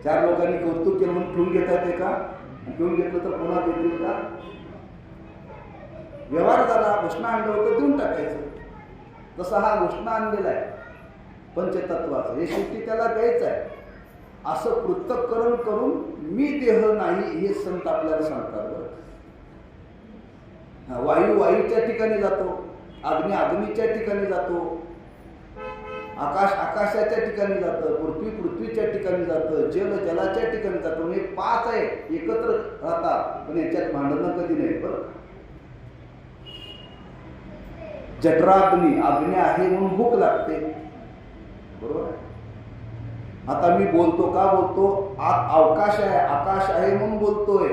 4 लोकांनी कौतुक केलं म्हणून ठेवून घेतात ते का, ठेवून घेतलं तर पुन्हा देतील का. व्यवहार झाला, घोषणा आणलं होतं देऊन टाकायचं. तसा हा घोषणा आणलेला आहे पंचतत्वाचं, हे शेवटी त्याला द्यायचं आहे. असं पृथक्करण करून मी देह नाही हे संत आपल्याला सांगतात. वायू वायूच्या ठिकाणी जातो, अग्नी अग्नीच्या ठिकाणी जातो, आकाश आकाशाच्या ठिकाणी जातं, पृथ्वी पृथ्वीच्या ठिकाणी जातं, जल जलाच्या ठिकाणी जातो. हे 5 आहे, एकत्र राहतात, पण याच्यात भांडणं कधी नाही. बरं, जठराग्नी, अग्नी आहे म्हणून भूक लागते, बरोबर आहे. आता मी बोलतो का बोलतो, आत अवकाश आहे, आकाश आहे म्हणून बोलतोय.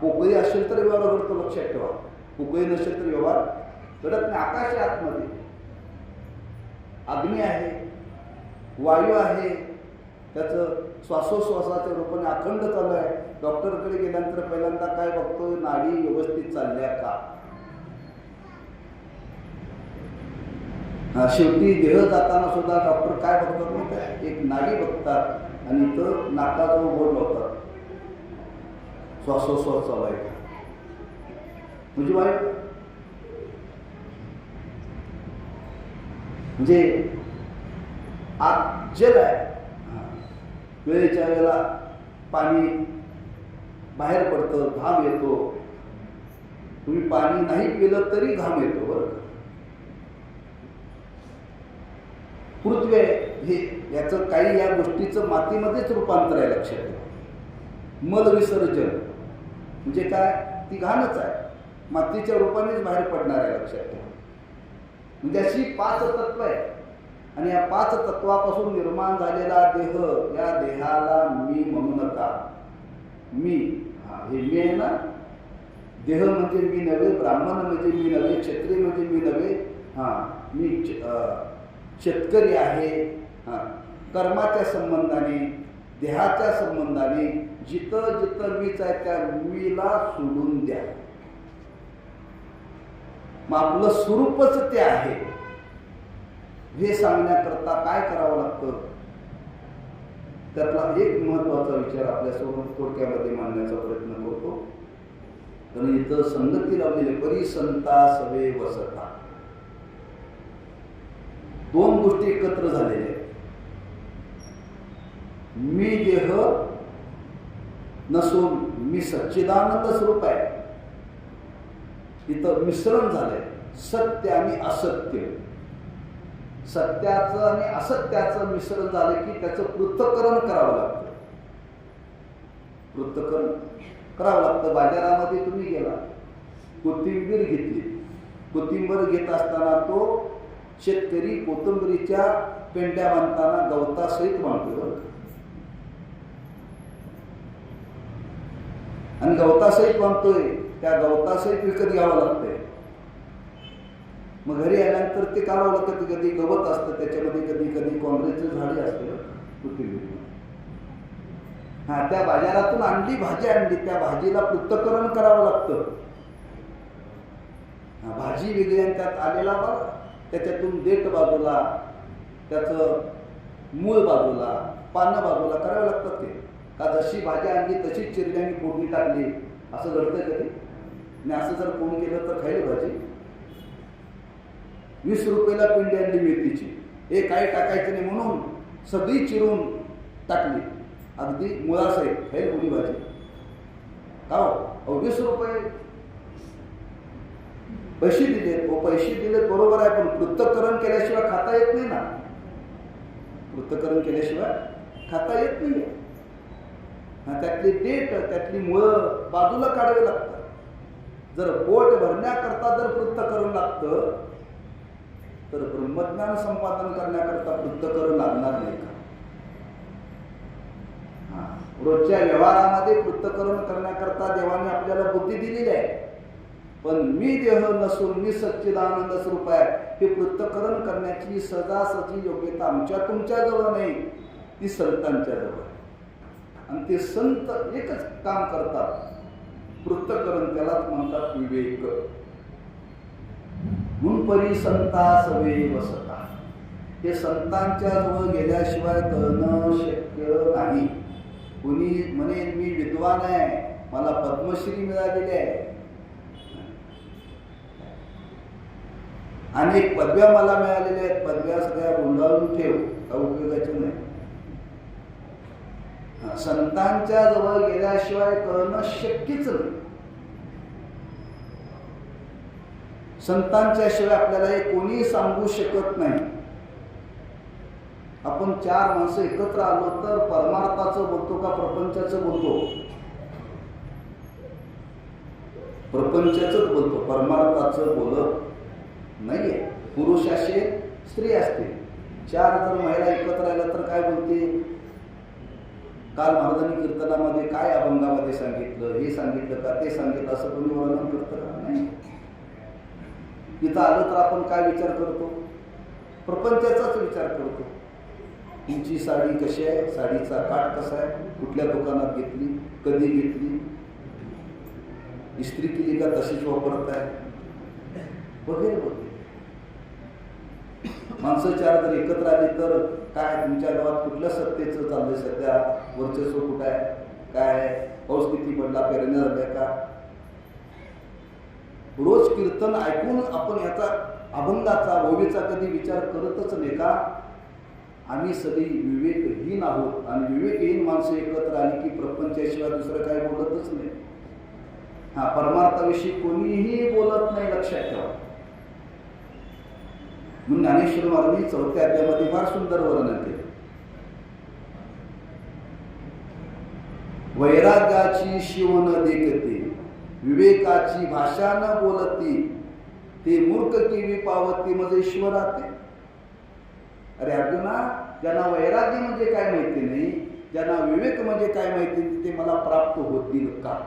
पोकळी असेल तर व्यवहार घडतो, लक्षात ठेवा. पोकळी नसेल तर व्यवहार घडत नाही. आकाश आहे आतमध्ये, अग्नी आहे, वायू आहे, त्याचं श्वासोश्वासाच्या रूपाने अखंड चालू आहे. डॉक्टरकडे गेल्यानंतर पहिल्यांदा काय बघतोय, नाडी व्यवस्थित चालल्या का. शेवटी देह जाताना सुद्धा डॉक्टर काय बघतात माहिती आहे, एक नाडी बघतात आणि इथं नाकाजवळ बोट लावतात, श्वासोश्वास चालू आहे म्हणजे वाईट. म्हणजे आत जल आहे, वेळेच्या वेळेला पाणी बाहेर पडतं, घाम येतो. तुम्ही पाणी नाही पिलं तरी घाम येतो. बरं, पृथ्वी हे याचं काही या गोष्टीचं मातीमध्येच रूपांतर आहे, लक्षात ठेवा. मल विसर्जन म्हणजे काय, ती घाणच आहे, मातीच्या रूपानेच बाहेर पडणार आहे, लक्षात ठेवा. म्हणजे अशी 5 तत्व आहे आणि या 5 तत्वापासून निर्माण झालेला देह, या देहाला मी म्हणू नका. मी, हे मी आहे ना, देह म्हणजे मी नव्हे, ब्राह्मण म्हणजे मी नव्हे, क्षत्रिय म्हणजे मी नव्हे. मी शेतकरी आहे, कर्माच्या संबंधाने, देहाच्या संबंधाने जिथं जिथं मीच आहे त्या मीला सोडून द्या. मग आपलं स्वरूपच ते आहे हे सांगण्याकरता काय करावं लागतं, त्यातला एक महत्वाचा विचार आपल्यासमोर थोडक्यामध्ये मांडण्याचा प्रयत्न करतो. कारण इथं संगती लावलेली परिसंता सवे वसता, दोन गोष्टी एकत्र झालेल्या आहेत. मी देह नसून मी सच्चिदानंद स्वरूप आहे. इथं मिश्रण झालंय सत्य आणि असत्य. सत्याचं आणि असत्याचं मिश्रण झालं की त्याचं पृथक्करण करावं लागतं. पृथक्करण करावं लागतं. बाजारामध्ये तुम्ही गेला, कोथिंबीर घेतली. कोथिंबीर घेत असताना तो शेतकरी कोथिंबीरीच्या पेंड्या बांधताना गवतासहित बांधतो आणि गवतासहित बांधतोय, त्या गवतासहित विकत घ्यावं लागतंय. मग घरी आल्यानंतर ते काढावं लागतं. कधी गवत असतं त्याच्यामध्ये, कधी कधी काँग्रेसचं झाडे असतं कोथिंबीर. त्या बाजारातून आणली भाजी आणली, त्या भाजीला पृथक्करण करावं लागतं. भाजी वेगळी आणि त्यात आलेला बघा, त्याच्यातून देठ बाजूला, त्याचं मूळ बाजूला, पानं बाजूला करावं लागतात. ते का जशी भाजी आणली तशीच चिरली आणि फोडणी टाकली असं घडतंय कधी? आणि असं जर कोण केलं तर खाईल भाजी. 20 रुपयाला पिंडी आणली मेथीची, हे काही टाकायचं नाही म्हणून सगळी चिरून टाकली अगदी मुळासहित, खाईल कोणी भाजी? का हो? 20 रुपये पैसे दिले, पैसे दिले बरोबर आहे, पण पृथक्करण केल्याशिवाय खाता येत नाही ना. पृथक्करण केल्याशिवाय खाता येत नाही. त्यातली देठ, त्यातली मुळं बाजूला काढावी लागतात. जर पोट भरण्याकरता जर पृथक्करण लागतं तर ब्रह्मज्ञान संपादन करण्याकरता पृथक्करण लागणार नाही का? रोजच्या व्यवहारामध्ये पृथक्करण करण्याकरता देवाने आपल्याला बुद्धी दिलेली आहे. पण मी देह नसून मी सच्चिदानंद स्वरूप आहे हे पृथक्करण करण्याची सहजासहजी योग्यता आमच्या तुमच्या जवळ नाही, ती संतांच्या जवळ. आणि ते संत एकच काम करतात, पृथक्करण, त्यालाच म्हणतात विवेक. म्हणून परिसंता सवे वसता, हे संतांच्या जवळ गेल्याशिवाय कळणं शक्य नाही. कुणी म्हणे मी विद्वान आहे, मला पद्मश्री मिळालेली आहे, अनेक पदव्या मला मिळालेल्या आहेत, पदव्या सगळ्या गुंडाळून ठेव, का उपयोगाच्या नाही. संतांच्या जवळ गेल्याशिवाय कळणं शक्यच नाही. संतांच्या शिवाय आपल्याला हे कोणी सांगू शकत नाही. आपण 4 माणसं एकत्र आलो तर परमार्थाचं बोलतो का प्रपंचाचं बोलतो? प्रपंचाच बोलतो, परमार्थाचं बोलत नाहीये. पुरुष असेल, स्त्री असते, 4 जर महिला एकत्र आल्या तर काय बोलते? काल महाराजांनी कीर्तनामध्ये काय अभंगामध्ये सांगितलं, हे सांगितलं का, ते सांगितलं, असं कोणी वर्णन करतं का? नाही. इथं आलं तर आपण काय विचार करतो? प्रपंचाचाच विचार करतो. तुमची साडी कशी आहे, साडीचा काठ कसा आहे, कुठल्या दुकानात घेतली, कधी घेतली, इस्त्री केली का तशीच वापरत आहे, वगैरे वगैरे. माणसं 4 जर एकत्र आली तर काय तुमच्या गावात कुठल्या सत्तेचं चाललंय सध्या, वर्चस्व कुठं आहे, काय पाऊस किती पडला, पेरण्या झाल्या का? रोज कीर्तन ऐकून आपण याचा अभंगाचा ओवीचा कधी विचार करतच नाही का? आम्ही सगळी विवेकहीन आहोत आणि विवेकहीन माणसं एकत्र आली की प्रपंचाशिवाय दुसरं काही बोलतच नाही. परमार्थाविषयी कोणीही बोलत नाही, लक्षात ठेवा. म्हणून ज्ञानेश्वर महाराजांनी 4थ्या अध्यायामध्ये फार सुंदर वर्णन केले. वैराग्याची शिव न देखते, विवेकाची भाषा न बोलती, ते मूर्ख केवी पावती मज ईश्वराते. अरे अर्जुना, ज्यांना वैराग्य म्हणजे काय माहिती नाही, ज्यांना विवेक म्हणजे काय माहिती नाही, ते मला प्राप्त होतील का?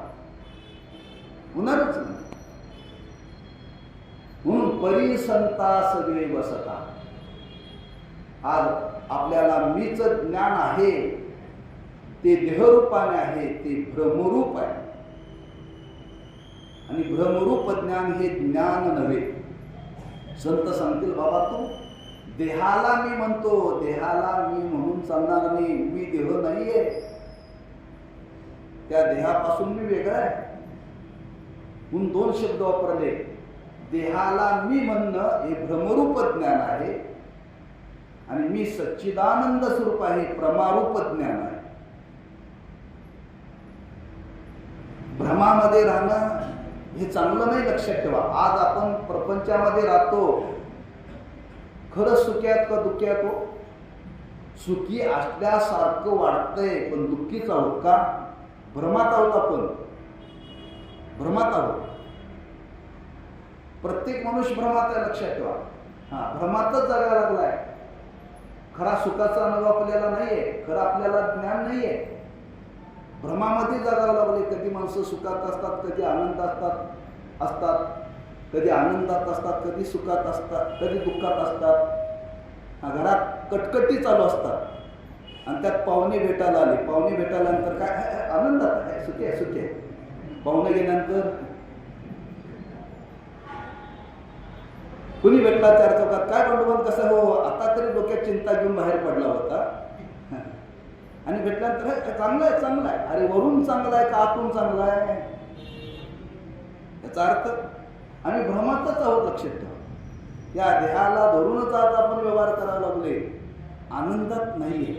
होणारच नाही. म्हणून परिसंता सगळे बसता, आज आपल्याला मीच ज्ञान आहे ते देहरूपाने आहे, ते भ्रमरूप आहे. आणि भ्रमरूप ज्ञान हे ज्ञान नव्हे. संत सांगतील बाबा तू देहाला मी म्हणतो, देहाला मी म्हणून चालणार नाही, मी देह नाहीये, त्या देहापासून मी वेगळा आहे. म्हणून दोन शब्द वापरले. देहाला मी म्हणणं हे भ्रमरूप ज्ञान आहे आणि मी सच्चिदानंद स्वरूप आहे, प्रमारूप ज्ञान आहे. भ्रमामध्ये राहणं हे चांगलं नाही, लक्षात ठेवा. आज आपण प्रपंचामध्ये राहतो, खरं सुख्यात का दुःख्यात हो? सुखी असल्यासारखं वाटतंय पण दुःखीच आहोत का? भ्रमात आहोत आपण, भ्रमात आहोत. प्रत्येक मनुष्य भ्रमात आहे, लक्षात ठेवा. भ्रमातच जगायला लागलाय. खरा सुखाचा अनुभव आपल्याला नाहीये, खरं आपल्याला ज्ञान नाहीये. भ्रमामध्ये जगायला लागले. कधी माणसं सुखात असतात, कधी आनंद असतात, कधी आनंदात असतात, कधी सुखात असतात, कधी दुःखात असतात. घरात कटकटी चालू असतात आणि त्यात पाहुणे भेटायला आले. पाहुणे भेटायला नंतर काय आनंदात आहे, सुखी आहे, सुखी आहे. पाहुणे गेल्यानंतर कुणी भेटला चार चौकात, काय बंडोबंद कसं हो, आता तरी डोक्यात चिंता घेऊन बाहेर पडला होता. आणि भेटल्यानंतर चांगलं आहे, चांगलं आहे. अरे वरून चांगलं आहे का आतून चांगलं आहे? याचा अर्थ आम्ही भ्रमातच आहोत, लक्षात ठेवा. या देहाला धरूनच आज आपण व्यवहार करायला लागले, आनंदात नाहीये.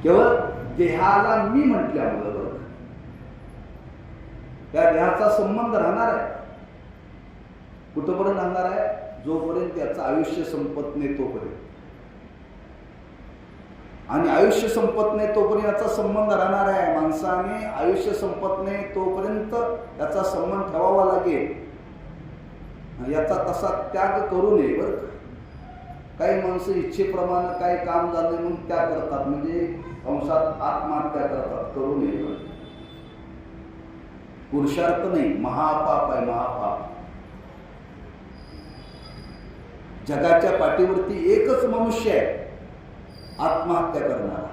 केवळ देहाला मी म्हटल्यामुळं त्या देहाचा संबंध राहणार आहे. कुठंपर्यंत राहणार आहे? जोपर्यंत त्याचं आयुष्य संपत नाही तोपर्यंत. आणि आयुष्य संपत नाही तोपर्यंत याचा संबंध राहणार आहे. माणसाने आयुष्य संपत नाही तोपर्यंत याचा संबंध ठेवावा लागेल. याचा तसा त्याग करू नये बरं का. काही माणसं इच्छेप्रमाणे काही काम झाले म्हणून त्याग करतात, म्हणजे अंशात आत्महत्या करतात. करू नये. पुरुषार्थ नाही, महापाप आहे, महापाप. जगाच्या पाठीवरती एकच मनुष्य आहे आत्महत्या करणारा.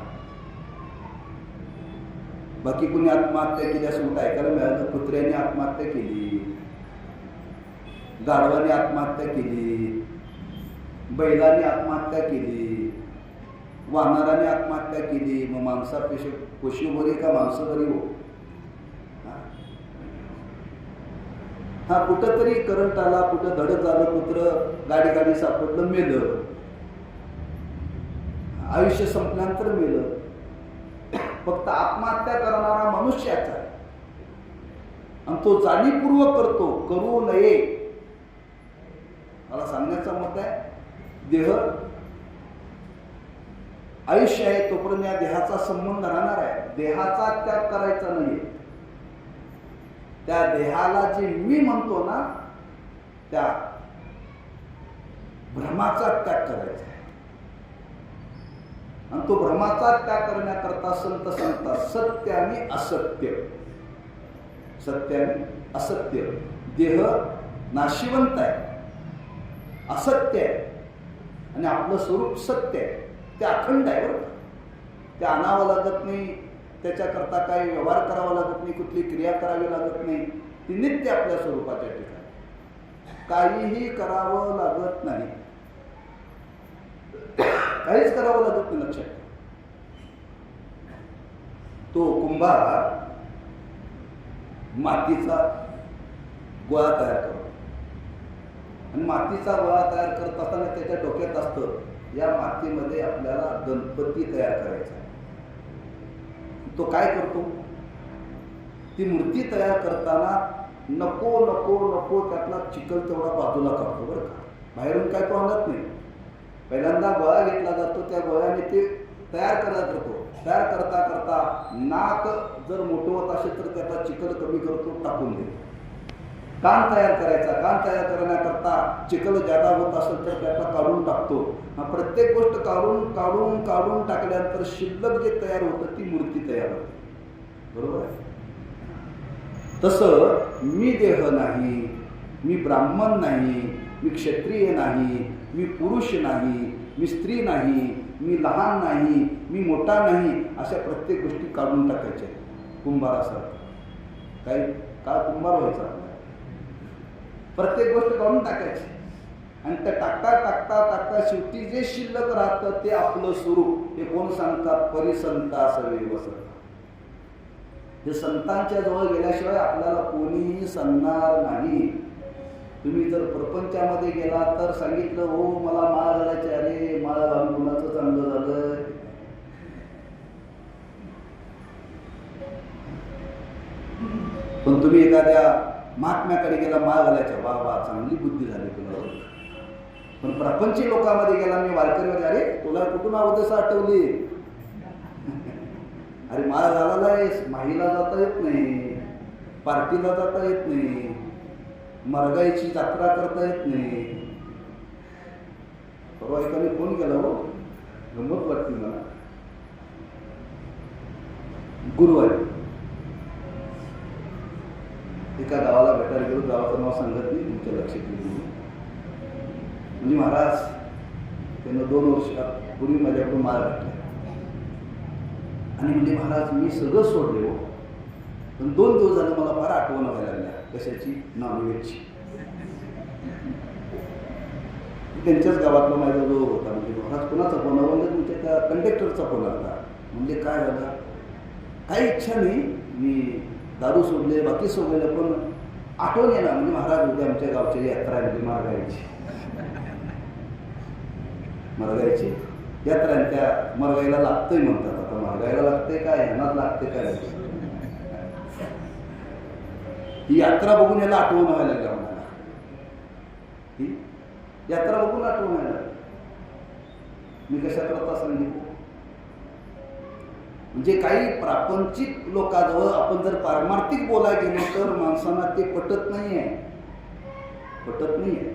बाकी कुणी आत्महत्या केली असं कुठं ऐकायला मिळालं? कुत्र्याने आत्महत्या केली, गाढवाने आत्महत्या केली, बैलाने आत्महत्या केली, वानराने आत्महत्या केली. मग माणसापेक्षा पशु बरी का माणसं बरी हो? कुठं तरी करंट आला, कुठं धडक झालं, कुत्र गाडी सापडलं, मेलं. आयुष्य संपल्यानंतर मेलं. फक्त आत्महत्या करणारा मनुष्याचा आहे आणि तो जाणीवपूर्वक करतो. करू नये. मला सांगण्याचा मत आहे, देह आयुष्य आहे तोपर्यंत या देहाचा संबंध राहणार आहे. देहाचा त्याग करायचा नाहीये. त्या देहाला जे मी म्हणतो ना, त्या भ्रमाचा त्याग करायचा आहे. आणि तो भ्रमाचा त्याग करण्याकरता संत सांगतात सत्य आणि असत्य. सत्य आणि असत्य. देह नाशिवंत आहे, असत्य आहे, आणि आपलं स्वरूप सत्य आहे. ते अखंड आहे बरं. ते आणावं लागत नाही, त्याच्याकरता काही व्यवहार करावा लागत नाही, कुठली क्रिया करावी लागत नाही. ती नित्य आपल्या स्वरूपाच्या ठिकाणी काहीही करावं लागत नाही, काहीच करावं लागत नाही. लक्षात तो कुंभार मातीचा गोळा तयार करतो आणि मातीचा गोळा तयार करत असताना त्याच्या डोक्यात असतं, या मातीमध्ये आपल्याला गणपती तयार करायचा. तो काय करतो? ती मूर्ती तयार करताना नको नको नको त्यातला चिखल तेवढा बाजूला काढतो बरं का. बाहेरून काय आणत नाही. पहिल्यांदा गोळा घेतला जातो, त्या गोळ्याने ते तयार करत जातो. तयार करता करता नाक जर मोठं होत असेल तर त्याचा चिखल कमी करतो, टाकून देतो. कान तयार करायचा, कान तयार करण्याकरता चिखल जादा होत असेल तर त्याला काढून टाकतो. प्रत्येक गोष्ट काढून काढून काढून टाकल्यानंतर शिल्लक जे तयार होतं ती मूर्ती तयार होते. बरोबर आहे? तसं मी देह नाही, मी ब्राह्मण नाही, मी क्षत्रिय नाही, मी पुरुष नाही, मी स्त्री नाही, मी लहान नाही, मी मोठा नाही, अशा प्रत्येक गोष्टी काढून टाकायच्या कुंभारासारखं. काही काळ कुंभार व्हायचा, प्रत्येक गोष्ट काढून टाकायची. आणि त्या टाकता टाकता टाकता शेवटी जे शिल्लक राहतं ते आपलं स्वरूप. हे कोण सांगतात? परिसंता सवे वसंत. हे संतांच्या जवळ गेल्याशिवाय आपल्याला कोणीही सांगणार नाही. तुम्ही जर प्रपंचामध्ये गेला तर सांगितलं, हो मला माळ घालायचे, अरे माळ घालून कुणाचं चांगलं झालं? पण तुम्ही एखाद्या महात्म्याकडे गेला माळ घालायच्या, वा वा चांगली बुद्धी झाली तुला. पण प्रपंची लोकांमध्ये गेला, मी वारकरीमध्ये, अरे तुला कुठून अवदस आठवली? अरे माळ घालायला आहेस, माहीला जाता येत नाही, पार्टीला जाता येत नाही, मरगाईची यात्रा करता येत नाही. परवा एकाने फोन केला, हो गंमत वाटते मला. गुरुवारी एका गावाला भेटायला गेलो, गावाचं नाव सांगत नाही, तुमच्या लक्षात येईल. म्हणजे महाराज त्यानं 2 वर्षापूर्वी माझ्याकडून माळ घातला आणि म्हणजे महाराज मी सगळं सोडले हो, पण 2 दिवस झालं मला फार आठवण व्हायला लागल्या. कशाची? नॉनव्हेजची. त्यांच्याच गावातला माझा जो होता, म्हणजे महाराज कोणाचा फोन आला? म्हणजे तुमच्या त्या कंडक्टरचा फोन आला. म्हणजे काय झालं? काही इच्छा नाही, मी दारू सोडले, बाकी सोडलेलं, पण आठवण येणार. म्हणजे महाराज उद्या आमच्या गावची यात्रा आहे, म्हणजे मरगायची यात्रा आहे, त्या मरगाईला लागतंय म्हणतात. आता मरगाईला लागतंय काय, ह्यांनाच लागतंय काय? ही यात्रा बघून याला आठवण व्हायला लागल्या मला. ही यात्रा बघून आठवण व्हायला लागली. मी कशा करता सांगितलं? म्हणजे काही प्रापंचिक लोकांजवळ आपण जर पारमार्थिक बोलायला गेलो तर माणसांना ते पटत नाहीये, पटत नाहीये.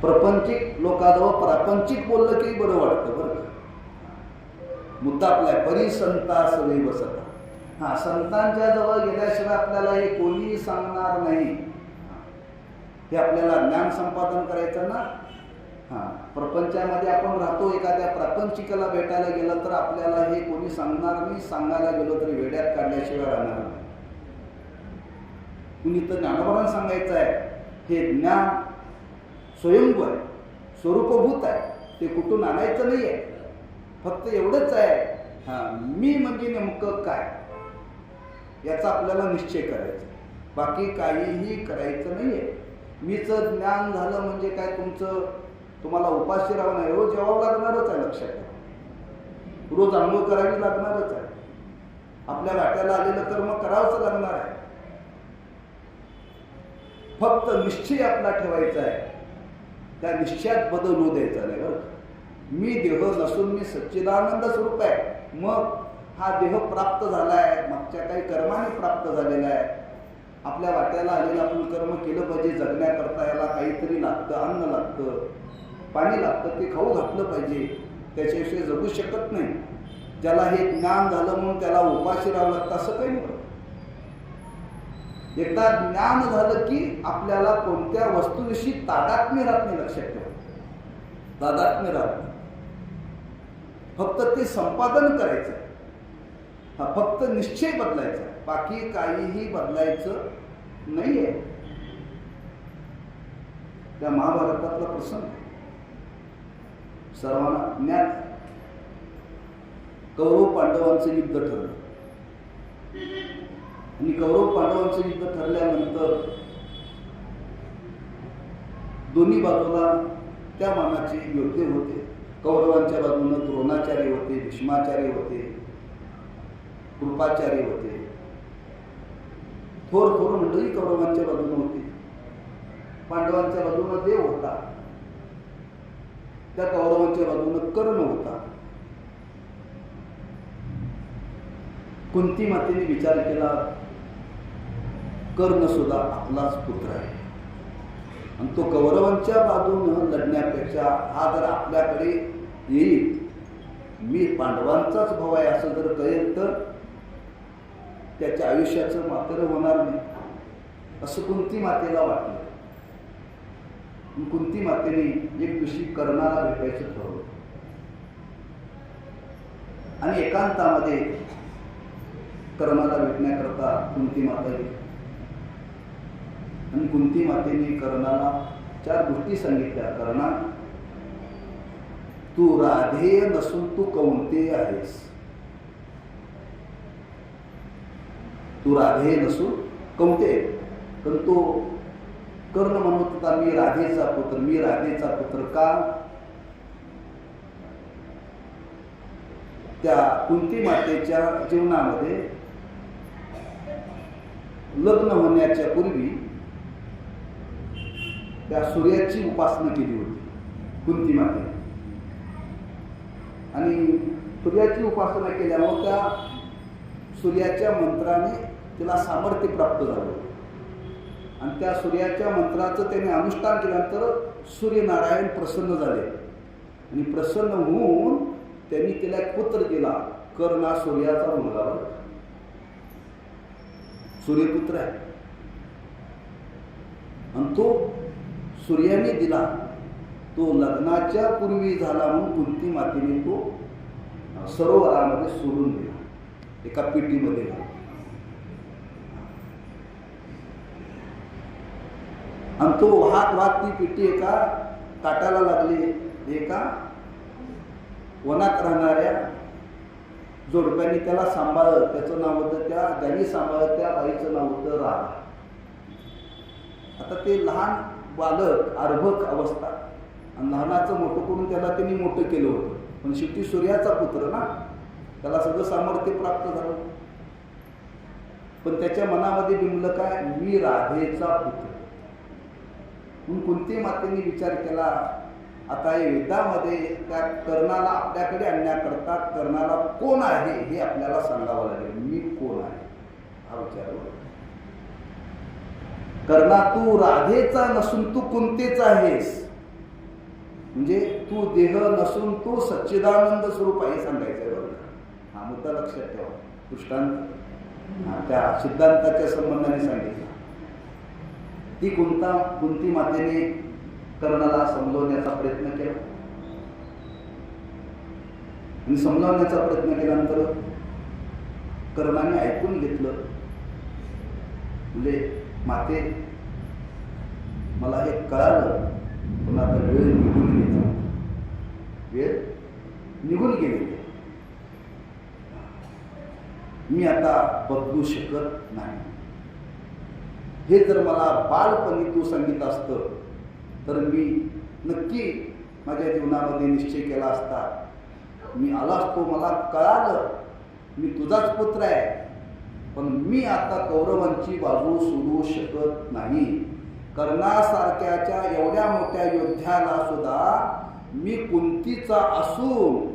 प्रपंचिक लोकांजवळ प्रापंचिक बोललं की बरं वाटतं. बरं का? मुद्दा आपला परिसंता सवे वसंत. हा, संतांच्या जवळ गेल्याशिवाय आपल्याला हे कोणीही सांगणार नाही. हे आपल्याला ज्ञान संपादन करायचं ना. हां, प्रपंचामध्ये आपण राहतो, एखाद्या प्रापंचिकाला भेटायला गेलं तर आपल्याला हे कोणी सांगणार नाही. सांगायला गेलो तरी वेड्यात काढल्याशिवाय राहणार नाही. कुणी तर ज्ञानोबांना सांगायचं आहे, हे ज्ञान स्वयंभू आहे, स्वरूपभूत आहे, ते कुठून आणायचं नाही आहे. फक्त एवढंच आहे, हां, मी म्हणजे नेमकं काय याचा आपल्याला निश्चय करायचा, बाकी काहीही करायचं नाही आहे. मीचं ज्ञान झालं म्हणजे काय, तुम्हाला उपाशी राहावं नाही, रोज जेवावं लागणारच आहे. लक्षात ठेवा, रोज आंघोळ करावी लागणारच आहे. आपल्या वाट्याला आलेलं कर्म करावंच लागणार आहे. फक्त निश्चय आपला ठेवायचा आहे, त्या निश्चयात बदल होऊ द्यायचा नाही. बरं, मी देह नसून मी सच्चिदानंद स्वरूप आहे. मग हा देह प्राप्त झाला आहे, मागच्या काही कर्माने प्राप्त झालेला आहे. आपल्या वाट्याला आलेलं आपण कर्म केलं पाहिजे. जगण्याकरता याला काहीतरी लागतं, अन्न लागतं, पाणी लागतं, ते खाऊ घातलं पाहिजे. त्याच्याविषयी जगू शकत नाही. ज्याला हे ज्ञान झालं म्हणून त्याला उपाशी राहावं लागतं असं काही नाही. एकदा ज्ञान झालं की आपल्याला कोणत्या वस्तूविषयी तादात्म्य राहत नाही. लक्षात ठेवा, तादात्म्य राहत नाही. फक्त ते संपादन करायचं, हा फक्त निश्चय बदलायचा, बाकी काहीही बदलायचं नाहीये. त्या महाभारतातला प्रसंग सर्वांना ज्ञात. कौरव पांडवांचं युद्ध ठरलं आणि कौरव पांडवांचं युद्ध ठरल्यानंतर दोन्ही बाजूला त्या मानाचे योद्धे होते. कौरवांच्या बाजूने द्रोणाचार्य होते, भीष्माचार्य होते, कृपाचार्य होते. थोर थोर मंडळी कौरवांच्या बाजूने होती. पांडवांच्या बाजूने देव होता, त्या कौरवांच्या बाजूने कर्ण होता. कुंती मातेने विचार केला, कर्ण सुद्धा आपलाच पुत्र आहे आणि तो कौरवांच्या बाजूने लढण्यापेक्षा हा जर आपल्याकडे येईल, मी पांडवांचाच भाव आहे असं जर कळेल तर त्याच्या आयुष्याचं मात्र होणार नाही, असं कुंती मातेला वाटलं. कुंती मातेने एक दिवशी कर्णाला भेटायचं ठरवलं आणि एकांतामध्ये कर्णाला भेटण्याकरता कुंती माता गेली. आणि कुंती मातेने कर्णाला 4 गोष्टी सांगितल्या. कर्णा, तू राधेय नसून तू कौंतेय आहेस. तू राधेय नसून कौंतेय. पण तो कर्ण म्हणत होता, मी राधेचा पुत्र, मी राधेचा पुत्र. का? त्या कुंती मातेच्या जीवनामध्ये लग्न होण्याच्या पूर्वी त्या सूर्याची उपासना केली होती कुंती माते. आणि सूर्याची उपासना केल्यामुळे त्या सूर्याच्या मंत्राने तिला सामर्थ्य प्राप्त झालं. आणि त्या सूर्याच्या मंत्राचं त्याने अनुष्ठान केल्यानंतर सूर्यनारायण प्रसन्न झाले. आणि प्रसन्न होऊन त्यांनी तिला एक पुत्र दिला. कर्ण हा सूर्याचा मुलगा, सूर्यपुत्र आहे. आणि तो सूर्याने दिला, तो लग्नाच्या पूर्वी झाला म्हणून कुंती मातेने तो सरोवरामध्ये सोडून दिला, एका पेटीमध्ये घाला. आणि तो वाहत वाहत ती पेटी एका काटाला लागली. एका वनात राहणाऱ्या जोडप्याने त्याला सांभाळलं. त्याचं नाव होतं, त्या ज्यांनी सांभाळलं त्या बाईचं नाव होतं राधा. आता ते लहान बालक, अर्भक अवस्था, आणि लहानाचं मोठं करून त्याला त्यांनी मोठं केलं होतं. पण शेवटी सूर्याचा पुत्र ना, त्याला सगळं सामर्थ्य प्राप्त झालं. पण त्याच्या मनामध्ये बिंबलं काय? मी राधेचा पुत्र. म्हणून कुंती मातेने विचार केला, आता या युद्धामध्ये त्या कर्णाला आपल्याकडे आणण्याकरता कर्णाला कोण आहे हे आपल्याला सांगावं लागेल. मी कोण आहे हा विचार. कर्णा, तू राधेचा नसून तू कुंतेचा आहेस. म्हणजे तू देह नसून तू सच्चिदानंद स्वरूप आहे सांगायचंय. बरोबर, हा मुद्दा लक्षात ठेवा. दृष्टांत त्या सिद्धांताच्या संबंधाने सांगितलं. ती कुंती मातेने कर्णाला समजवण्याचा प्रयत्न केला. आणि समजावण्याचा प्रयत्न केल्यानंतर कर्णाने ऐकून घेतलं. म्हणजे माते, मला हे कळालं, पण आता वेळ निघून गेली. वेळ निघून गेली. मी आता बदलू शकत नाही. हे जर मला बालपणी तू सांगितलं असतं तर मी नक्की माझ्या जीवनामध्ये निश्चय केला असता. मी आला असतो, मला कळालं मी तुझाच पुत्र आहे. पण मी आता कौरवांची बाजू सोडू शकत नाही. कर्णासारख्याच्या एवढ्या मोठ्या योद्ध्याला सुद्धा मी कुंतीचा असून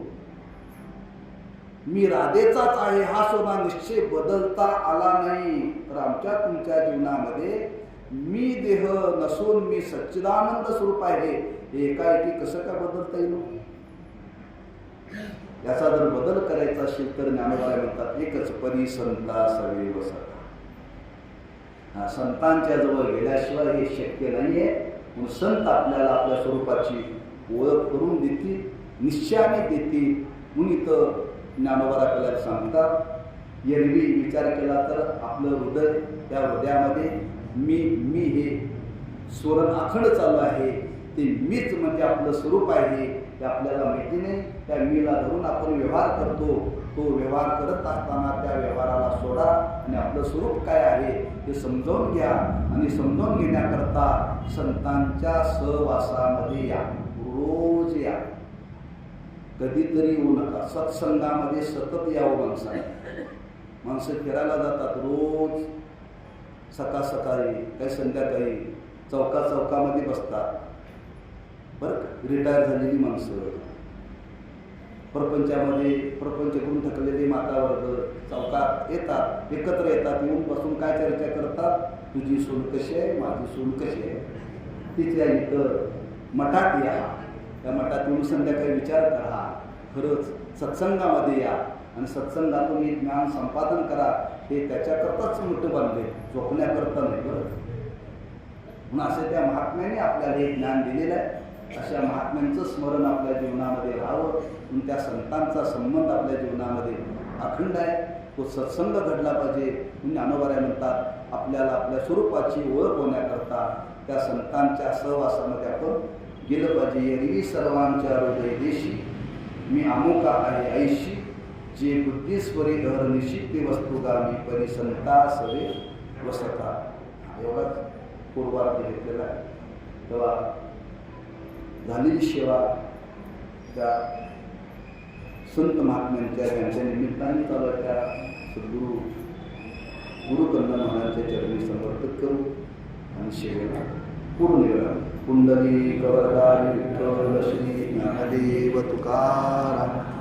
मी राधेचाच आहे हा सुद्धा निश्चय बदलता आला नाही. तर आमच्या तुमच्या जीवनामध्ये मी देह नसून मी सच्चिदानंद स्वरूप आहे हे एकाएकी कसं काय बदलता येईल? याचा जर बदल करायचा असेल तर ज्ञानोबा म्हणतात, एकच परी संता सवे वसता. संतांच्या जवळ गेल्याशिवाय हे शक्य नाहीये. म्हणून संत आपल्याला आपल्या स्वरूपाची ओळख करून देतील, निश्चयाने देतील. म्हणून इथं ज्ञानोबा आपल्याला सांगतात, एरवी विचार केला तर आपलं हृदय, त्या हृदयामध्ये मी हे स्वरण अखंड चालू आहे. ते मीच म्हणजे आपलं स्वरूप आहे ते आपल्याला माहिती नाही. त्या मीला धरून आपण व्यवहार करतो. तो व्यवहार करत असताना त्या व्यवहाराला सोडा आणि आपलं स्वरूप काय आहे ते समजावून घ्या. आणि समजावून घेण्याकरता संतांच्या सहवासामध्ये या, रोज या, कधीतरी येऊ नका. सत्संगामध्ये सतत यावं. माणसं फिरायला जातात रोज, सकाळ सकाळी काही संध्याकाळी चौकामध्ये बसतात. बरं का, रिटायर झालेली माणसं, प्रपंचामध्ये प्रपंच करून थकलेले मातावर्ग चौकात येतात, एकत्र येतात. येऊन बसून काय चर्चा करतात? तुझी सून कशी आहे, माझी सून कशी आहे. तिच्या इथं मठात या, त्या मठात येऊन संध्याकाळी विचार करा. खरंच सत्संगामध्ये या आणि सत्संगातून एक ज्ञान संपादन करा. हे त्याच्याकरताच मोठं बांधले, झोपण्याकरता नाही. बरं, म्हणून असे त्या महात्म्याने आपल्याला हे ज्ञान दिलेलं आहे. अशा महात्म्यांचं स्मरण आपल्या जीवनामध्ये राहावं, म्हणून त्या संतांचा संबंध आपल्या जीवनामध्ये अखंड आहे. तो सत्संग घडला पाहिजे. म्हणून ज्ञानोबाराय म्हणतात आपल्याला आपल्या स्वरूपाची ओळख होण्याकरता त्या संतांच्या सहवासामध्ये आपण गेलं पाहिजे. एरवी सर्वांच्या हृदय देशी मी अमुका आहे ऐशी, जे बुद्धीस्वरी अहर्निशी ते वस्तुगामी परिसंता सवे वसता. एवढाच पूर्वार्थ घेतलेला आहे. तेव्हा झालेली सेवा त्या संत महात्म्यांच्या यांच्या निमित्ताने चालू आहे. त्या सद्गुरू गुरुकंदन महाराजांच्या चरणी समर्पित करू आणि सेवेला पूर्ण वेळा कुंडली गवरदारी विठ्ठल श्री ज्ञानदेव तुकाराम